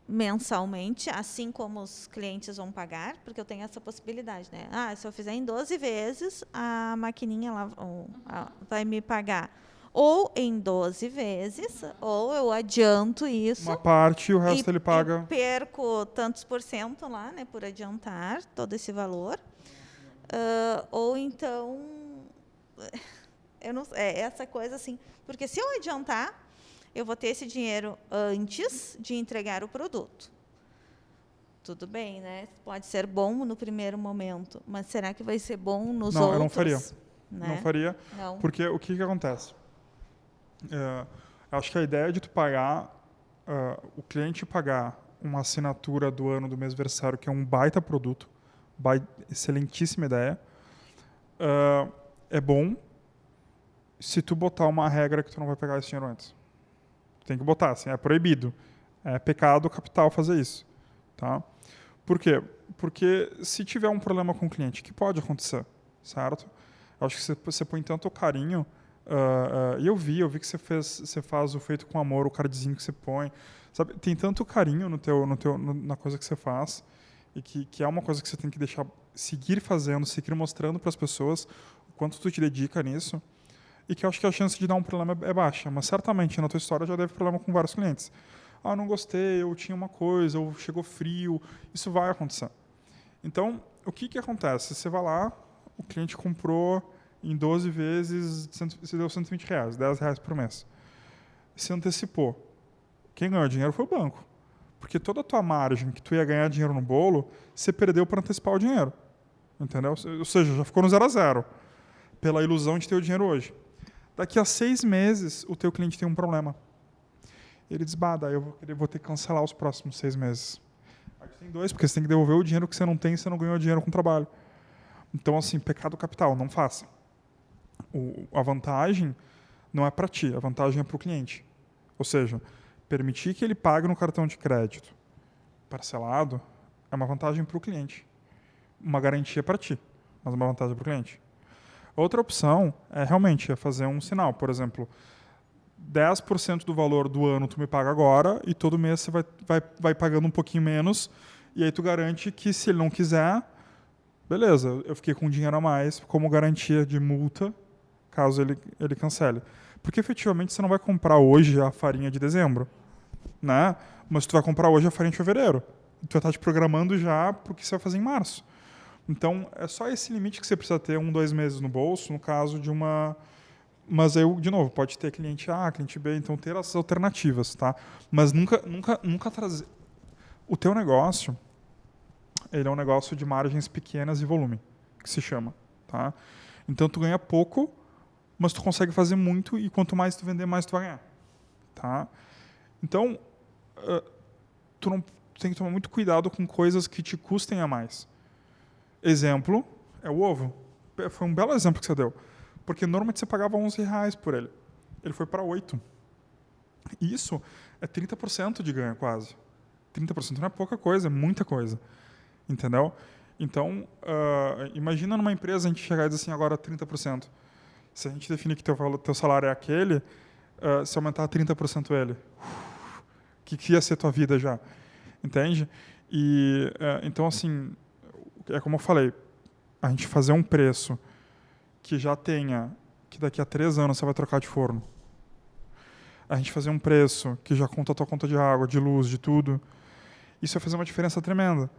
mensalmente, assim como os clientes vão pagar, porque eu tenho essa possibilidade, né? Se eu fizer em 12 vezes, a maquininha lá vai me pagar ou em 12 vezes, ou eu adianto isso. Uma parte e o resto ele paga. Eu perco tantos % lá, né, por adiantar todo esse valor. Ou então, eu não, essa coisa assim, porque se eu adiantar, eu vou ter esse dinheiro antes de entregar o produto. Tudo bem, né? Pode ser bom no primeiro momento, mas será que vai ser bom nos outros? Não, eu não faria. Né? Não faria, porque o que acontece? Acho que a ideia de tu pagar, o cliente pagar uma assinatura do ano do mês versário, que é um baita produto, excelentíssima ideia, é bom se tu botar uma regra que tu não vai pegar esse dinheiro antes. Tem que botar, assim, é proibido. É pecado capital fazer isso. Tá? Por quê? Porque se tiver um problema com o cliente, que pode acontecer, certo? Eu acho que você põe tanto carinho, e eu vi que você faz o feito com amor, o cardzinho que você põe, sabe? Tem tanto carinho na coisa que você faz, e que é uma coisa que você tem que deixar seguir fazendo, seguir mostrando para as pessoas o quanto tu te dedica nisso, e que eu acho que a chance de dar um problema é baixa, mas certamente na tua história já teve problema com vários clientes. Ah, não gostei, eu tinha uma coisa, ou chegou frio, isso vai acontecer. Então, o que acontece? Você vai lá, o cliente comprou em 12 vezes, você deu R$120, R$10 por mês. Você antecipou. Quem ganhou dinheiro foi o banco. Porque toda a tua margem que tu ia ganhar dinheiro no bolo, você perdeu para antecipar o dinheiro. Entendeu? Ou seja, já ficou no 0 a 0, pela ilusão de ter o dinheiro hoje. Daqui a 6 meses, o teu cliente tem um problema. Ele diz, daí eu vou ter que cancelar os próximos 6 meses. Aí tu tem 2, porque você tem que devolver o dinheiro que você não tem e você não ganhou dinheiro com o trabalho. Então, assim, pecado capital, não faça. A vantagem não é para ti, a vantagem é para o cliente. Ou seja, permitir que ele pague no cartão de crédito parcelado é uma vantagem para o cliente. Uma garantia para ti, mas uma vantagem para o cliente. Outra opção é realmente fazer um sinal. Por exemplo, 10% do valor do ano tu me paga agora e todo mês você vai pagando um pouquinho menos e aí tu garante que se ele não quiser, beleza, eu fiquei com dinheiro a mais como garantia de multa caso ele cancele. Porque efetivamente você não vai comprar hoje a farinha de dezembro, né? Mas tu vai comprar hoje a farinha de fevereiro. Tu vai estar te programando já para o que você vai fazer em março. Então, é só esse limite que você precisa ter 2 meses no bolso, no caso de uma... Mas aí, de novo, pode ter cliente A, cliente B, então ter essas alternativas, tá? Mas nunca trazer... O teu negócio, ele é um negócio de margens pequenas e volume, que se chama, tá? Então, tu ganha pouco, mas tu consegue fazer muito e quanto mais tu vender, mais tu vai ganhar, tá? Então, tu tem que tomar muito cuidado com coisas que te custem a mais. Exemplo é o ovo. Foi um belo exemplo que você deu. Porque normalmente você pagava R$11 por ele. Ele foi para 8. Isso é 30% de ganho, quase. 30% não é pouca coisa, é muita coisa. Entendeu? Então, imagina numa empresa a gente chegar e dizer assim, agora 30%. Se a gente definir que teu salário é aquele, se aumentar 30% ele, o que ia ser tua vida já? Entende? E, então, assim... É como eu falei, a gente fazer um preço que já tenha, que daqui a 3 anos você vai trocar de forno. A gente fazer um preço que já conta a tua conta de água, de luz, de tudo. Isso vai fazer uma diferença tremenda.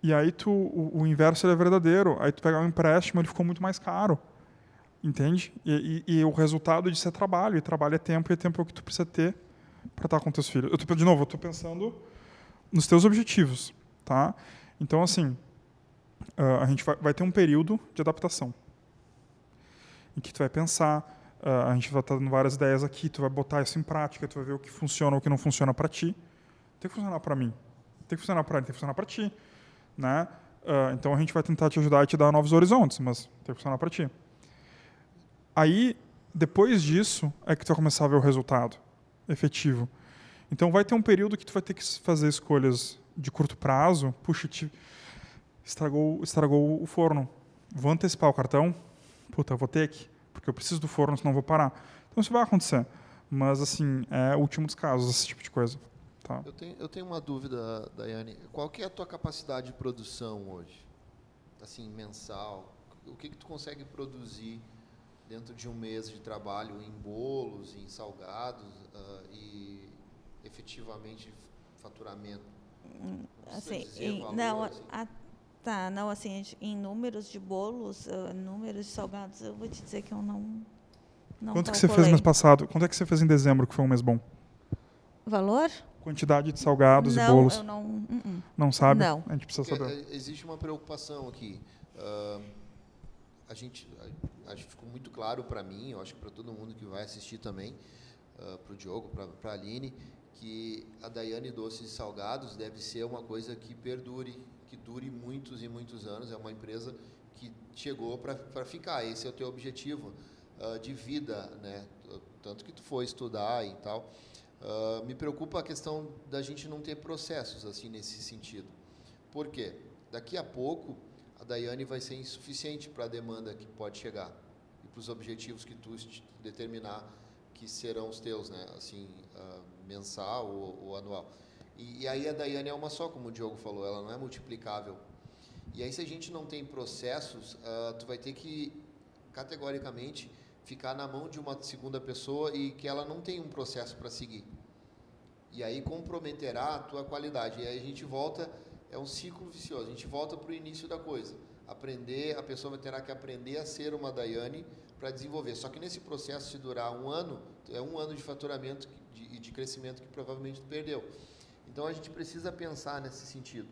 E aí o inverso é verdadeiro. Aí tu pegar um empréstimo, ele ficou muito mais caro. Entende? E o resultado disso é trabalho. E trabalho é tempo, e tempo é o que tu precisa ter para estar com teus filhos. De novo, eu estou pensando nos teus objetivos. Tá? Então, assim... a gente vai ter um período de adaptação em que tu vai pensar, a gente vai estar dando várias ideias aqui, tu vai botar isso em prática, tu vai ver o que funciona ou o que não funciona para ti. Tem que funcionar para mim, tem que funcionar para ele, tem que funcionar para ti, né? Então a gente vai tentar te ajudar e te dar novos horizontes, mas tem que funcionar para ti. Aí, depois disso, é que tu vai começar a ver o resultado efetivo. Então vai ter um período que tu vai ter que fazer escolhas de curto prazo, puxa, estragou o forno. Vou antecipar o cartão? Puta, eu vou ter que, porque eu preciso do forno, senão eu vou parar. Então isso vai acontecer. Mas, assim, é o último dos casos, esse tipo de coisa. Tá? Eu tenho uma dúvida, Daiane. Qual que é a tua capacidade de produção hoje? Assim, mensal? O que tu consegue produzir dentro de um mês de trabalho em bolos, em salgados e efetivamente faturamento? Assim, valor, não, assim? não, assim, em números de bolos, números de salgados, eu vou te dizer que eu não Quanto que você fez mês passado? Quanto é que você fez em dezembro, que foi um mês bom? Valor? Quantidade de salgados e bolos? Não, eu não... Não sabe? Não. A gente precisa saber. Existe uma preocupação aqui. Acho que ficou muito claro para mim, eu acho que para todo mundo que vai assistir também, para o Diogo, para a Aline, que a Daiane Doces e Salgados deve ser uma coisa que perdure, que dure muitos e muitos anos. É uma empresa que chegou para ficar. Esse é o teu objetivo de vida, né? Tanto que tu foi estudar e tal. Me preocupa a questão da gente não ter processos assim nesse sentido. Por quê? Daqui a pouco a Daiane vai ser insuficiente para a demanda que pode chegar e para os objetivos que tu determinar que serão os teus, né? Assim, mensal ou anual. E aí a Daiane é uma só, como o Diogo falou, ela não é multiplicável. E aí, se a gente não tem processos, tu vai ter que, categoricamente, ficar na mão de uma segunda pessoa e que ela não tem um processo para seguir. E aí comprometerá a tua qualidade. E aí a gente volta, é um ciclo vicioso, a gente volta para o início da coisa. A pessoa terá que aprender a ser uma Daiane para desenvolver. Só que nesse processo, se durar 1 ano, é 1 ano de faturamento e de crescimento que provavelmente tu perdeu. Então, a gente precisa pensar nesse sentido.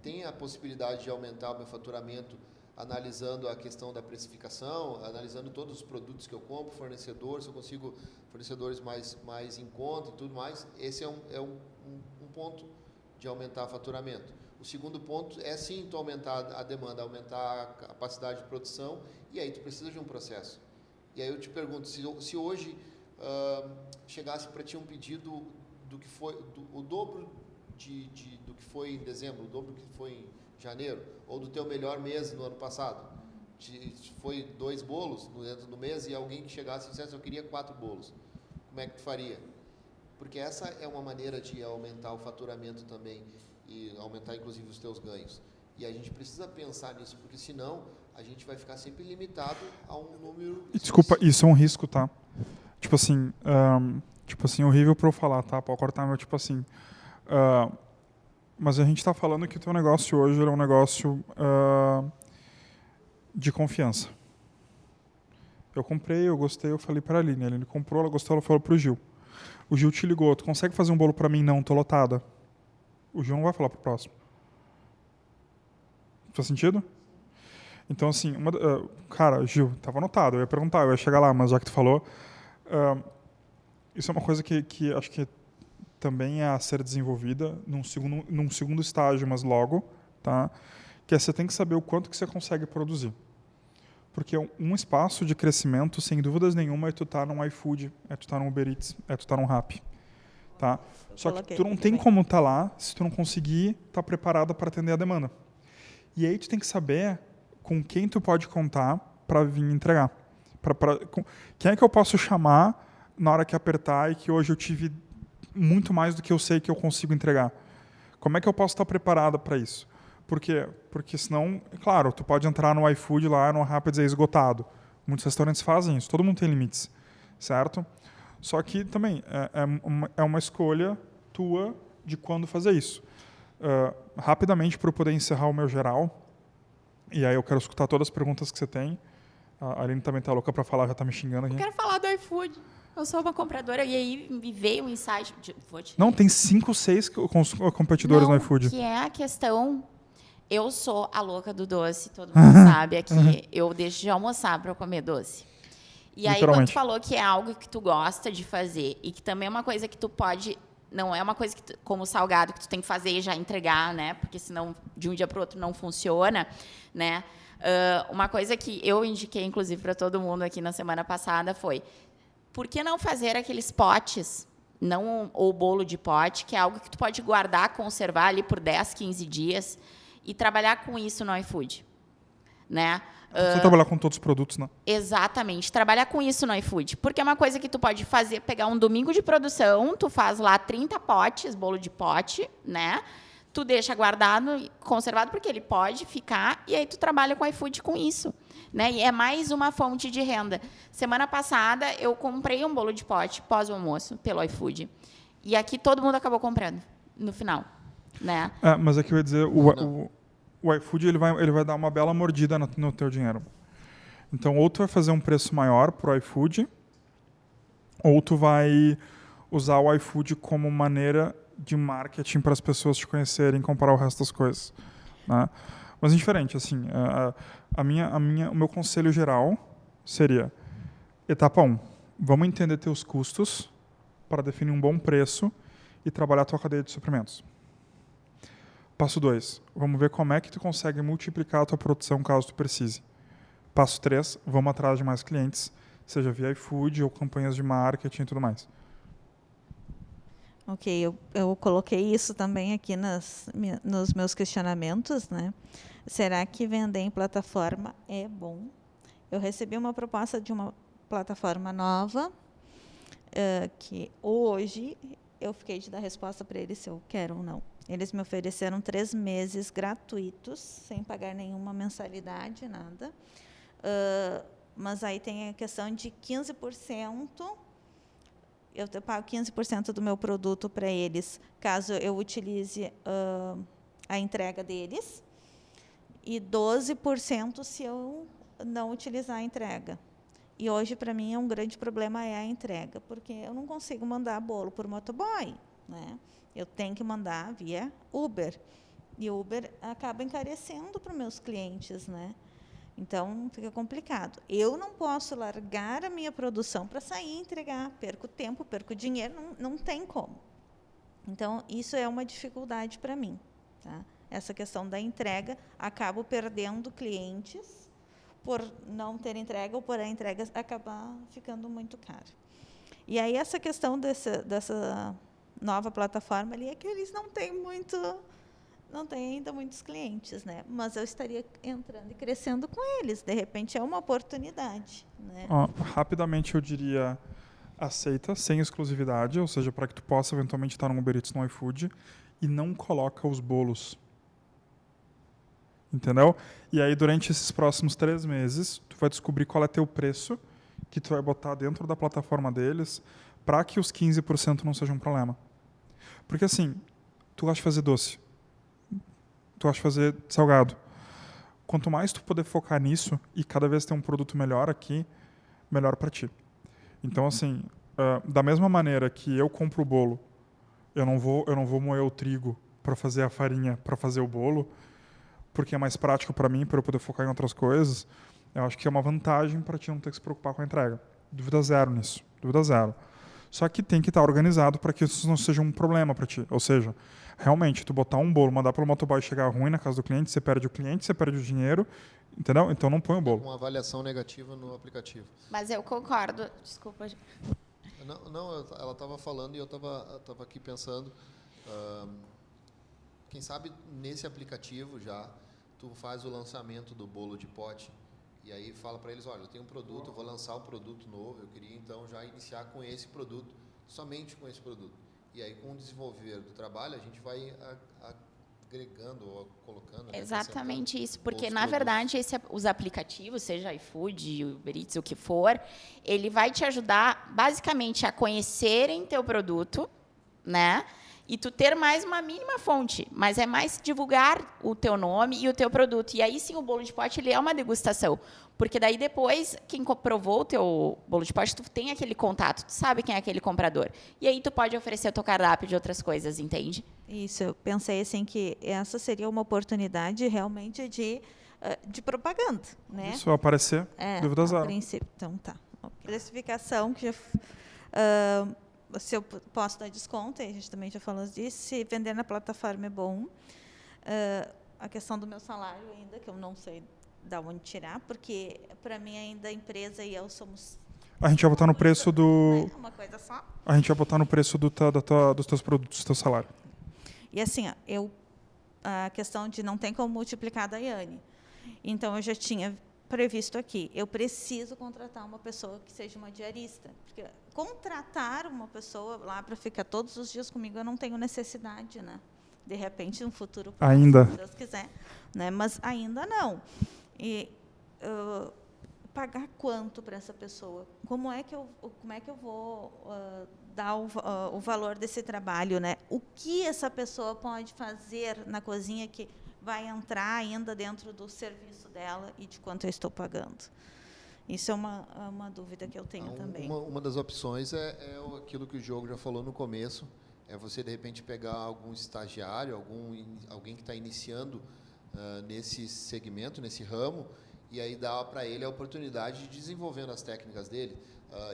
Tem a possibilidade de aumentar o meu faturamento analisando a questão da precificação, analisando todos os produtos que eu compro, fornecedor, se eu consigo fornecedores mais em conta e tudo mais. Esse é um ponto de aumentar o faturamento. O segundo ponto é sim tu aumentar a demanda, aumentar a capacidade de produção, e aí tu precisa de um processo. E aí eu te pergunto, se hoje chegasse para ti um pedido do que foi o dobro do que foi em dezembro, o dobro do que foi em janeiro, ou do teu melhor mês no ano passado, foi 2 bolos dentro do mês e alguém que chegasse e dissesse eu queria 4 bolos, como é que tu faria? Porque essa é uma maneira de aumentar o faturamento também e aumentar inclusive os teus ganhos. E a gente precisa pensar nisso, porque senão a gente vai ficar sempre limitado a um número... Desculpa, isso é um risco, tá? Tipo assim, horrível pra eu falar, tá? Pode cortar, mas tipo assim... mas a gente está falando que o teu negócio hoje é um negócio de confiança. Eu comprei, eu gostei, eu falei para a Aline. A Aline comprou, ela gostou, ela falou para o Gil. O Gil te ligou, tu consegue fazer um bolo para mim? Não, tô lotada. O Gil não vai falar pro próximo. Faz sentido? Então, assim, cara, Gil, estava anotado, eu ia perguntar, eu ia chegar lá, mas já que tu falou, isso é uma coisa que acho que também é a ser desenvolvida num segundo estágio, mas logo, tá? Que você tem que saber o quanto que você consegue produzir. Porque um espaço de crescimento, sem dúvidas nenhuma, é tu estar num iFood, é tu estar num Uber Eats, é tu estar num Rappi. Tá? Só que tu não tem como estar lá se tu não conseguir estar preparada para atender a demanda. E aí tu tem que saber com quem tu pode contar para vir entregar. Quem é que eu posso chamar na hora que apertar e que hoje eu tive muito mais do que eu sei que eu consigo entregar? Como é que eu posso estar preparada para isso? Por quê? Porque senão, claro, tu pode entrar no iFood lá, no Rappi e dizer esgotado. Muitos restaurantes fazem isso, todo mundo tem limites, certo? Só que também é uma escolha tua de quando fazer isso. Rapidamente, para eu poder encerrar o meu geral, e aí eu quero escutar todas as perguntas que você tem. A Aline também está louca para falar, já está me xingando aqui. Eu quero falar do iFood. Eu sou uma compradora e aí me veio um insight. Não, tem 5, 6 competidores no iFood. Que é a questão... Eu sou a louca do doce, todo mundo sabe aqui. Eu deixo de almoçar para comer doce. E aí, quando tu falou que é algo que tu gosta de fazer e que também é uma coisa que tu pode... Não é uma coisa que tu, como salgado que tu tem que fazer e já entregar, né? Porque senão de um dia para o outro não funciona, né? Uma coisa que eu indiquei, inclusive, para todo mundo aqui na semana passada foi: por que não fazer aqueles potes, não o bolo de pote, que é algo que tu pode guardar, conservar ali por 10, 15 dias e trabalhar com isso no iFood, né? Você trabalhar com todos os produtos, né? Exatamente, trabalhar com isso no iFood, porque é uma coisa que tu pode fazer, pegar um domingo de produção, tu faz lá 30 potes, bolo de pote, né? Tu deixa guardado, conservado, porque ele pode ficar, e aí tu trabalha com o iFood com isso, né? E é mais uma fonte de renda. Semana passada, eu comprei um bolo de pote pós-almoço pelo iFood, e aqui todo mundo acabou comprando, no final, né? Mas aqui eu ia dizer, o iFood ele vai dar uma bela mordida no teu dinheiro. Então, ou tu vai fazer um preço maior pro iFood, ou tu vai usar o iFood como maneira de marketing para as pessoas te conhecerem e comparar o resto das coisas, né? Mas indiferente, assim, o meu conselho geral seria: etapa 1, vamos entender teus custos para definir um bom preço e trabalhar a tua cadeia de suprimentos. Passo 2, vamos ver como é que tu consegue multiplicar a tua produção caso tu precise. Passo 3, vamos atrás de mais clientes, seja via iFood ou campanhas de marketing e tudo mais. Ok, eu coloquei isso também aqui nos meus questionamentos, né? Será que vender em plataforma é bom? Eu recebi uma proposta de uma plataforma nova, que hoje eu fiquei de dar resposta para eles se eu quero ou não. Eles me ofereceram 3 meses gratuitos, sem pagar nenhuma mensalidade, nada. Mas aí tem a questão de 15%. Eu pago 15% do meu produto para eles, caso eu utilize a entrega deles, e 12% se eu não utilizar a entrega. E hoje, para mim, um grande problema é a entrega, porque eu não consigo mandar bolo por motoboy, né? Eu tenho que mandar via Uber. E o Uber acaba encarecendo para os meus clientes, né? Então, fica complicado. Eu não posso largar a minha produção para sair e entregar. Perco tempo, perco dinheiro, não tem como. Então, isso é uma dificuldade para mim. Tá? Essa questão da entrega, acabo perdendo clientes por não ter entrega ou por a entrega acabar ficando muito cara. E aí, essa questão dessa nova plataforma ali é que eles não têm ainda muitos clientes, né? Mas eu estaria entrando e crescendo com eles. De repente, é uma oportunidade, né? Rapidamente eu diria aceita, sem exclusividade, ou seja, para que tu possa eventualmente estar no Uber Eats, no iFood, e não coloca os bolos. Entendeu? E aí, durante esses próximos 3 meses, tu vai descobrir qual é teu preço que tu vai botar dentro da plataforma deles para que os 15% não sejam um problema. Porque assim, tu gosta de fazer doce, tu gosta de fazer salgado. Quanto mais tu poder focar nisso e cada vez ter um produto melhor aqui, melhor para ti. Então, assim, da mesma maneira que eu compro o bolo, eu não vou moer o trigo para fazer a farinha, para fazer o bolo, porque é mais prático para mim, para eu poder focar em outras coisas. Eu acho que é uma vantagem para ti não ter que se preocupar com a entrega. Dúvida zero nisso, dúvida zero. Só que tem que estar organizado para que isso não seja um problema para ti. Ou seja, realmente, tu botar um bolo, mandar pelo motoboy chegar ruim na casa do cliente, você perde o cliente, você perde o dinheiro, entendeu? Então não põe o bolo. Uma avaliação negativa no aplicativo. Mas eu concordo. Desculpa. Não, ela estava falando e eu estava aqui pensando, quem sabe nesse aplicativo já tu faz o lançamento do bolo de pote e aí fala para eles, olha, eu tenho um produto, eu vou lançar um produto novo, eu queria então já iniciar com esse produto, somente com esse produto. E aí com o desenvolver do trabalho a gente vai agregando ou colocando. Exatamente isso, porque na verdade os aplicativos, seja iFood, Uber Eats, o que for, ele vai te ajudar basicamente a conhecerem teu produto, né? E tu ter mais uma mínima fonte, mas é mais divulgar o teu nome e o teu produto. E aí sim o bolo de pote ele é uma degustação, porque daí depois quem provou o teu bolo de pote, tu tem aquele contato, tu sabe quem é aquele comprador. E aí tu pode oferecer o teu cardápio de outras coisas, entende? Isso, eu pensei assim que essa seria uma oportunidade realmente de propaganda, né? Isso vai aparecer, dúvida zero. Princípio, então tá. Precificação, que já... se eu posso dar desconto, a gente também já falou disso, se vender na plataforma é bom. A questão do meu salário ainda, que eu não sei de onde tirar, porque para mim ainda a empresa e eu somos... A gente vai botar no preço do... Uma coisa só. A gente vai botar no preço dos teus produtos, do teu salário. E assim, a questão de não tem como multiplicar a Daiane. Então, eu já tinha previsto aqui, eu preciso contratar uma pessoa que seja uma diarista. Porque contratar uma pessoa lá para ficar todos os dias comigo, eu não tenho necessidade, né? De repente, no futuro próximo, ainda, se Deus quiser, né? Mas ainda não. E pagar quanto para essa pessoa? Como é que eu vou dar o valor desse trabalho, né? O que essa pessoa pode fazer na cozinha que vai entrar ainda dentro do serviço dela e de quanto eu estou pagando? Isso é uma dúvida que eu tenho também. Uma das opções é aquilo que o Diogo já falou no começo, é você, de repente, pegar algum estagiário, alguém que está iniciando nesse segmento, nesse ramo, e aí dar para ele a oportunidade de desenvolvendo as técnicas dele.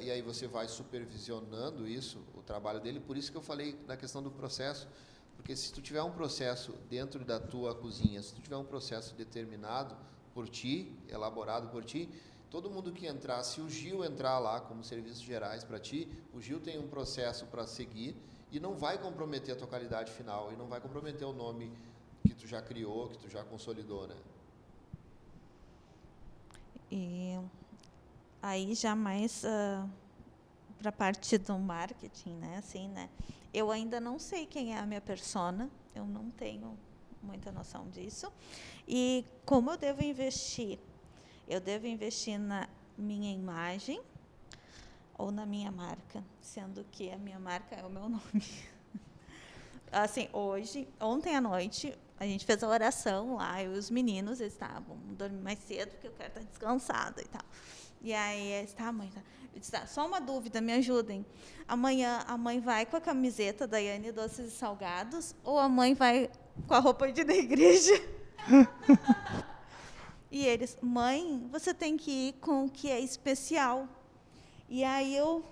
E aí você vai supervisionando isso, o trabalho dele. Por isso que eu falei na questão do processo, porque se tu tiver um processo dentro da tua cozinha, se tu tiver um processo determinado por ti, elaborado por ti, todo mundo que entrar, se o Gil entrar lá como serviços gerais para ti, o Gil tem um processo para seguir e não vai comprometer a tua qualidade final, e não vai comprometer o nome que tu já criou, que tu já consolidou, né? E aí já mais para a parte do marketing, né? Assim, né? Eu ainda não sei quem é a minha persona, eu não tenho muita noção disso. E como eu devo investir? Eu devo investir na minha imagem ou na minha marca, sendo que a minha marca é o meu nome. Assim, ontem à noite, a gente fez a oração lá, eu e os meninos, eles estavam dormindo mais cedo, porque eu quero estar descansada e tal. E aí, eles, tá, mãe, tá. Eu disse, tá, só uma dúvida, me ajudem. Amanhã a mãe vai com a camiseta da Yane Doces e Salgados ou a mãe vai com a roupa de ir da igreja? E eles, mãe, você tem que ir com o que é especial. E aí eu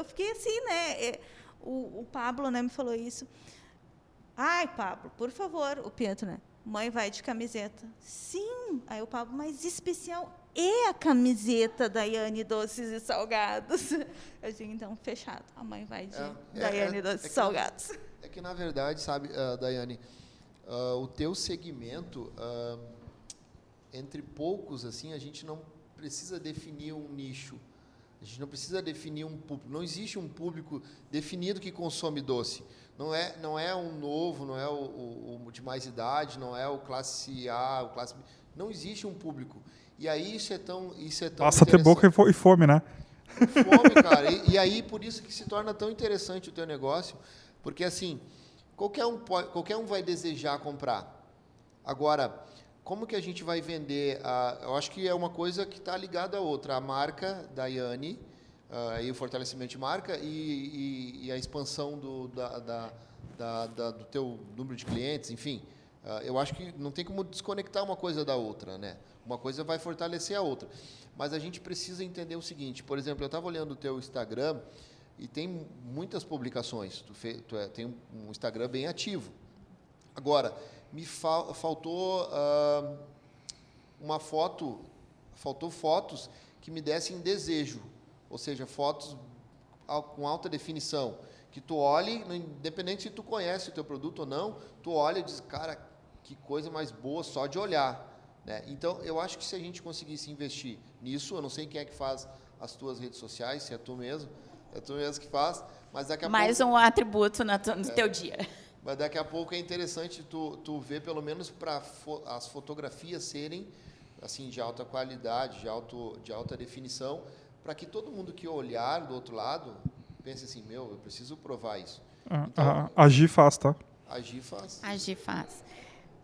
fiquei assim, né? O Pablo, né, me falou isso. Ai, Pablo, por favor, o Pietro, né? Mãe vai de camiseta. Sim. Aí o Pablo, mas especial é a camiseta da Yane Doces e Salgados. Eu digo, então, fechado. A mãe vai de Daiane Doces e Salgados. É que, na verdade, sabe, Daiane, o teu segmento, entre poucos, assim, a gente não precisa definir um nicho. A gente não precisa definir um público. Não existe um público definido que consome doce. Não é um novo, não é o de mais idade, não é o classe A, o classe B. Não existe um público. E aí isso é tão Basta ter boca e fome, né? Fome, cara. E aí, por isso que se torna tão interessante o teu negócio, porque, assim, qualquer um vai desejar comprar. Agora, como que a gente vai vender? Eu acho que é uma coisa que está ligada à outra. A marca da Yane, e o fortalecimento de marca e a expansão do teu número de clientes, enfim. Eu acho que não tem como desconectar uma coisa da outra, né? Uma coisa vai fortalecer a outra. Mas a gente precisa entender o seguinte, por exemplo, eu estava olhando o teu Instagram e tem muitas publicações. Tu tem um Instagram bem ativo. Agora, me faltou faltou fotos que me dessem desejo, ou seja, fotos com alta definição, que tu olhe, independente se tu conhece o teu produto ou não, tu olha e diz, cara, que coisa mais boa só de olhar, né? Então, eu acho que se a gente conseguisse investir nisso, eu não sei quem é que faz as tuas redes sociais, se é tu mesmo que faz, mas daqui a mais pouco... um atributo no teu dia. Mas daqui a pouco é interessante tu ver, pelo menos para as fotografias serem assim, de alta qualidade, de alta definição, para que todo mundo que olhar do outro lado pense assim, eu preciso provar isso. Então, Agir faz, tá? Agir faz. Agir faz.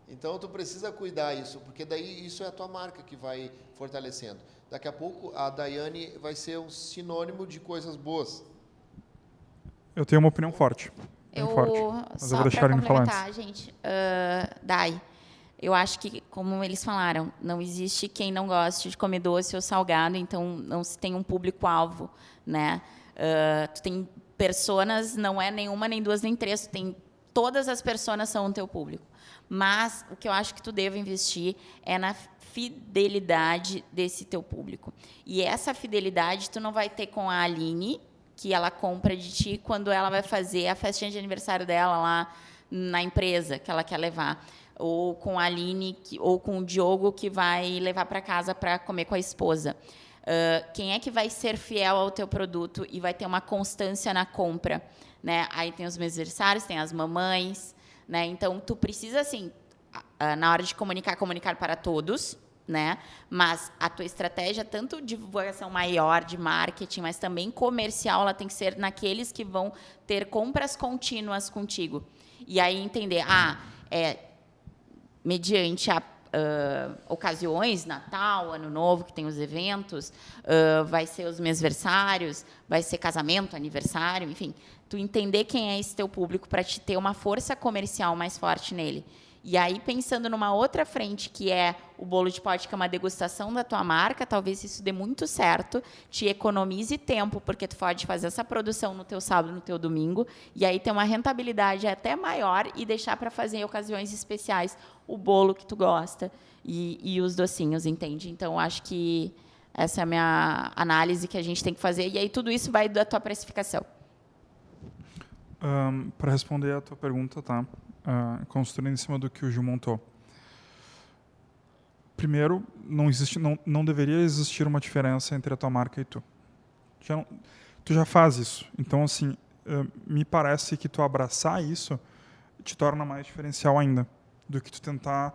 Então, tu precisa cuidar isso, porque daí isso é a tua marca que vai fortalecendo. Daqui a pouco, a Daiane vai ser um sinônimo de coisas boas. Eu tenho uma opinião forte. Mas eu vou deixar ele falar antes. Gente, Dai, eu acho que, como eles falaram, não existe quem não goste de comer doce ou salgado, então não se tem um público-alvo, né? Tu tem personas, não é nenhuma, nem duas, nem três, todas as personas são o teu público. Mas o que eu acho que tu deve investir é na fidelidade desse teu público. E essa fidelidade tu não vai ter com a Aline, que ela compra de ti quando ela vai fazer a festinha de aniversário dela lá na empresa que ela quer levar. Ou com a Aline, ou com o Diogo, que vai levar para casa para comer com a esposa. Quem é que vai ser fiel ao teu produto e vai ter uma constância na compra? Né? Aí tem os aniversários, tem as mamães. Né? Então, tu precisa, assim, na hora de comunicar para todos, né? Mas a tua estratégia, tanto de divulgação maior, de marketing, mas também comercial, ela tem que ser naqueles que vão ter compras contínuas contigo. E aí entender, mediante ocasiões, Natal, Ano Novo, que tem os eventos, vai ser os mêsversários, vai ser casamento, aniversário, enfim. Tu entender quem é esse teu público para te ter uma força comercial mais forte nele. E aí, pensando numa outra frente, que é o bolo de pote, que é uma degustação da tua marca, talvez isso dê muito certo, te economize tempo, porque tu pode fazer essa produção no teu sábado, no teu domingo, e aí ter uma rentabilidade até maior e deixar para fazer em ocasiões especiais o bolo que tu gosta e os docinhos, entende? Então, acho que essa é a minha análise que a gente tem que fazer, e aí tudo isso vai da tua precificação. Para responder a tua pergunta, tá? Construindo em cima do que o Gil montou. Primeiro, não deveria existir uma diferença entre a tua marca e tu. Tu já faz isso. Então, assim, me parece que tu abraçar isso te torna mais diferencial ainda do que tu tentar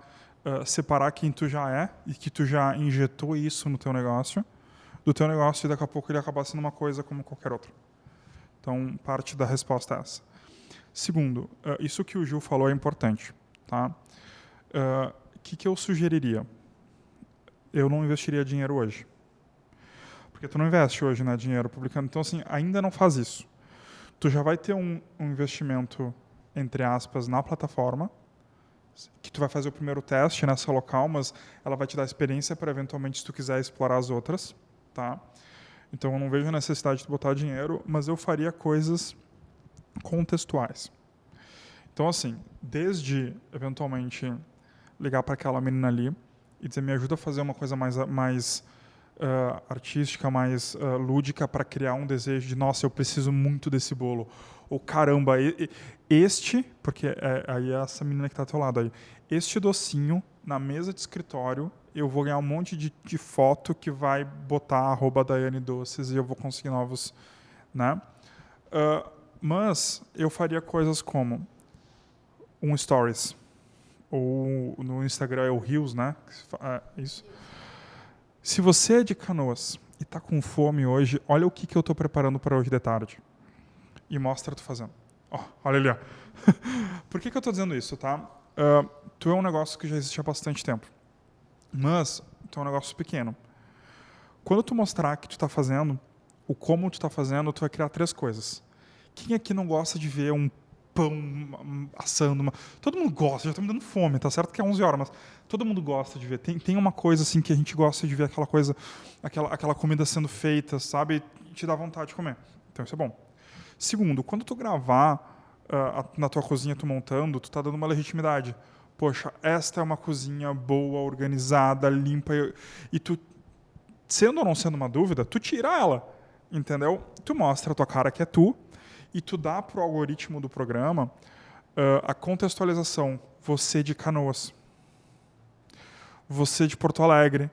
separar quem tu já é e que tu já injetou isso no teu negócio, do teu negócio, e daqui a pouco ele acabar sendo uma coisa como qualquer outra. Então, parte da resposta é essa. Segundo, isso que o Gil falou é importante. Tá? Que eu sugeriria? Eu não investiria dinheiro hoje. Porque tu não investe hoje, né, dinheiro publicando. Então, assim, ainda não faz isso. Tu já vai ter um investimento, entre aspas, na plataforma, que tu vai fazer o primeiro teste nessa local, mas ela vai te dar experiência para, eventualmente, se tu quiser explorar as outras. Tá? Então, eu não vejo a necessidade de botar dinheiro, mas eu faria coisas contextuais. Então, assim, desde, eventualmente, ligar para aquela menina ali e dizer, me ajuda a fazer uma coisa mais artística, mais lúdica, para criar um desejo de, nossa, eu preciso muito desse bolo. Ou, caramba, porque aí é essa menina que está ao teu lado aí, este docinho na mesa de escritório, eu vou ganhar um monte de foto que vai botar @Daiane Doces e eu vou conseguir novos, né? Mas eu faria coisas como um stories, ou no Instagram é o Reels, né? Isso. Se você é de Canoas e está com fome hoje, olha o que eu estou preparando para hoje de tarde. E mostra tu fazendo. Olha ali, ó. Por que eu estou dizendo isso, tá? Tu é um negócio que já existe há bastante tempo. Mas tu é um negócio pequeno. Quando tu mostrar que tu está fazendo, o como tu está fazendo, tu vai criar 3 coisas. Quem aqui não gosta de ver um pão assando? Todo mundo gosta, já tá me dando fome, tá certo que é 11 horas, mas todo mundo gosta de ver. Tem uma coisa assim que a gente gosta de ver, aquela coisa, aquela comida sendo feita, sabe? E te dá vontade de comer. Então isso é bom. Segundo, quando tu gravar na tua cozinha, tu montando, tu tá dando uma legitimidade. Poxa, esta é uma cozinha boa, organizada, limpa, e tu, sendo ou não sendo uma dúvida, tu tira ela, entendeu? Tu mostra a tua cara que é tu, e tu dá para o algoritmo do programa a contextualização. Você de Canoas. Você de Porto Alegre.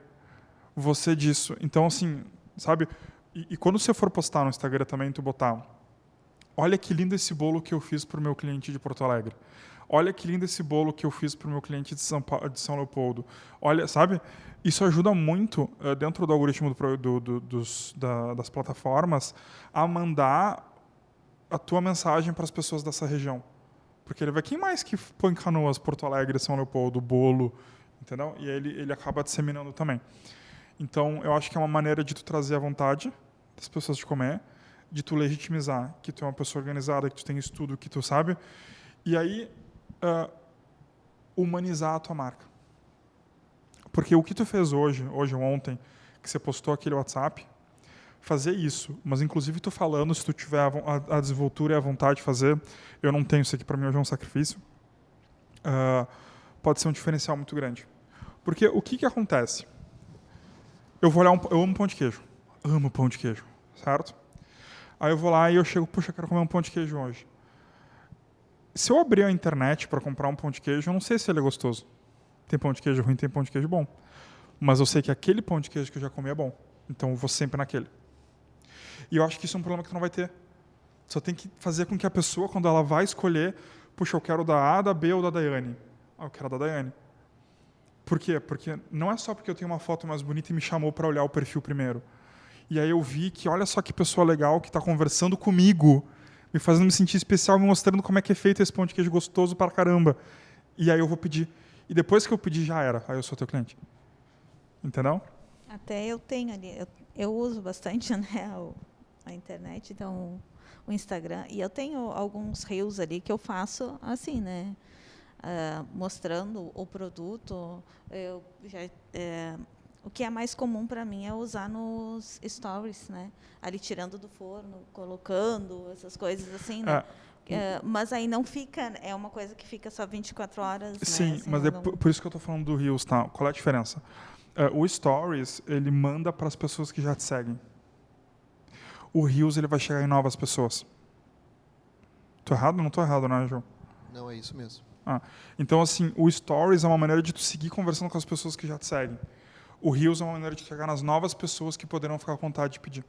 Você disso. Então, assim, sabe? E quando você for postar no Instagram também, tu botar, olha que lindo esse bolo que eu fiz para o meu cliente de Porto Alegre. Olha que lindo esse bolo que eu fiz para o meu cliente de São Leopoldo. Olha, sabe? Isso ajuda muito, dentro do algoritmo das plataformas, a mandar a tua mensagem para as pessoas dessa região. Porque ele vai, quem mais que põe Canoas, Porto Alegre, São Leopoldo, bolo, entendeu? E aí ele acaba disseminando também. Então, eu acho que é uma maneira de tu trazer a vontade das pessoas de comer, de tu legitimizar que tu é uma pessoa organizada, que tu tem estudo, que tu sabe, e aí humanizar a tua marca. Porque o que tu fez hoje ou ontem, que você postou aquele WhatsApp, fazer isso, mas inclusive tu falando, se tu tiver a desenvoltura e a vontade de fazer, eu não tenho, isso aqui para mim hoje é um sacrifício, pode ser um diferencial muito grande. Porque o que acontece? Eu vou olhar, eu amo pão de queijo, certo? Aí eu vou lá e eu chego, puxa, eu quero comer um pão de queijo hoje. Se eu abrir a internet para comprar um pão de queijo, eu não sei se ele é gostoso. Tem pão de queijo ruim, tem pão de queijo bom. Mas eu sei que aquele pão de queijo que eu já comi é bom. Então eu vou sempre naquele. E eu acho que isso é um problema que tu não vai ter. Só tem que fazer com que a pessoa, quando ela vai escolher, puxa, eu quero da A, da B ou da Daiane. Eu quero da Daiane. Por quê? Porque não é só porque eu tenho uma foto mais bonita e me chamou para olhar o perfil primeiro. E aí eu vi que, olha só que pessoa legal que está conversando comigo, me fazendo me sentir especial, me mostrando como é que é feito esse pão de queijo gostoso para caramba. E aí eu vou pedir. E depois que eu pedir, já era. Aí eu sou teu cliente. Entendeu? Até eu tenho ali, eu uso bastante, né, a internet, então o Instagram, e eu tenho alguns reels ali que eu faço assim, né, mostrando o produto. Eu já, o que é mais comum para mim é usar nos stories, né, ali tirando do forno, colocando essas coisas assim, né. Mas aí não fica, é uma coisa que fica só 24 horas. Sim, né, assim, mas é por isso que eu estou falando do Reels, tá? Qual é a diferença? O Stories, ele manda para as pessoas que já te seguem. O Reels, ele vai chegar em novas pessoas. Tô errado? Não tô errado, né, João? Não, é isso mesmo. Então, assim, o Stories é uma maneira de tu seguir conversando com as pessoas que já te seguem. O Reels é uma maneira de chegar nas novas pessoas que poderão ficar com vontade de pedir.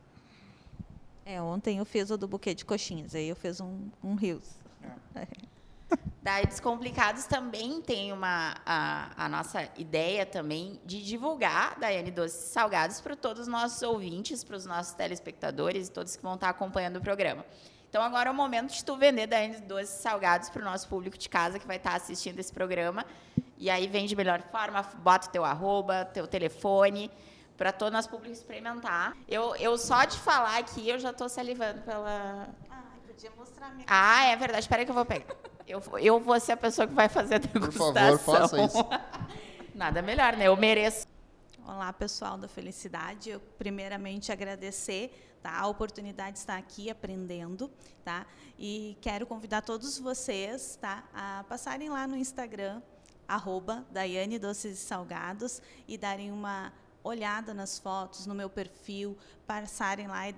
Ontem eu fiz o do buquê de coxinhas, aí eu fiz um Reels. Da Descomplicados também tem a nossa ideia também de divulgar Daiane Doces e Salgados para todos os nossos ouvintes, para os nossos telespectadores e todos que vão estar acompanhando o programa. Então, agora é o momento de tu vender Daiane Doces e Salgados para o nosso público de casa que vai estar assistindo esse programa. E aí, vende de melhor forma, bota o teu @, teu telefone, para todo o nosso público experimentar. Eu só de falar aqui, eu já estou salivando pela... Podia mostrar a minha é verdade. Espera que eu vou pegar. Eu vou ser a pessoa que vai fazer a degustação. Por favor, faça isso. Nada melhor, né? Eu mereço. Olá, pessoal da Felicidade. Eu, primeiramente, agradecer a oportunidade de estar aqui aprendendo. E quero convidar todos vocês a passarem lá no Instagram, @Daiane Doces e Salgados, e darem uma olhada nas fotos, no meu perfil, passarem lá e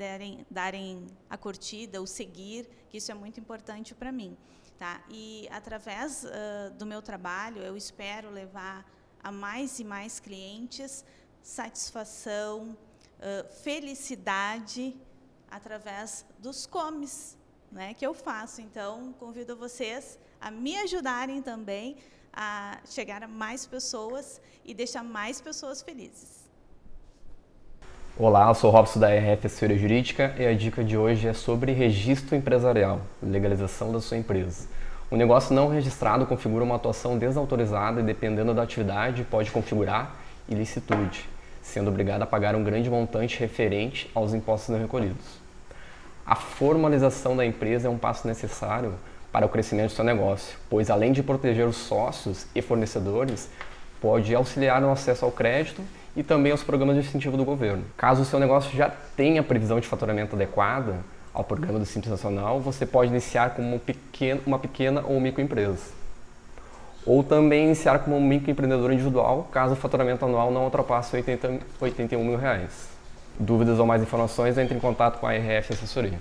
darem a curtida, o seguir, que isso é muito importante para mim. E, através do meu trabalho, eu espero levar a mais e mais clientes satisfação, felicidade, através dos comes, né, que eu faço. Então, convido vocês a me ajudarem também a chegar a mais pessoas e deixar mais pessoas felizes. Olá, eu sou o Robson da RF Assessoria Jurídica e a dica de hoje é sobre registro empresarial, legalização da sua empresa. O negócio não registrado configura uma atuação desautorizada e, dependendo da atividade, pode configurar ilicitude, sendo obrigado a pagar um grande montante referente aos impostos não recolhidos. A formalização da empresa é um passo necessário para o crescimento do seu negócio, pois, além de proteger os sócios e fornecedores, pode auxiliar no acesso ao crédito e também aos programas de incentivo do governo. Caso o seu negócio já tenha previsão de faturamento adequada ao programa do Simples Nacional, você pode iniciar como uma pequena ou microempresa. Ou também iniciar como um microempreendedor individual, caso o faturamento anual não ultrapasse R$ 81 mil. Dúvidas ou mais informações, entre em contato com a RF Assessoria.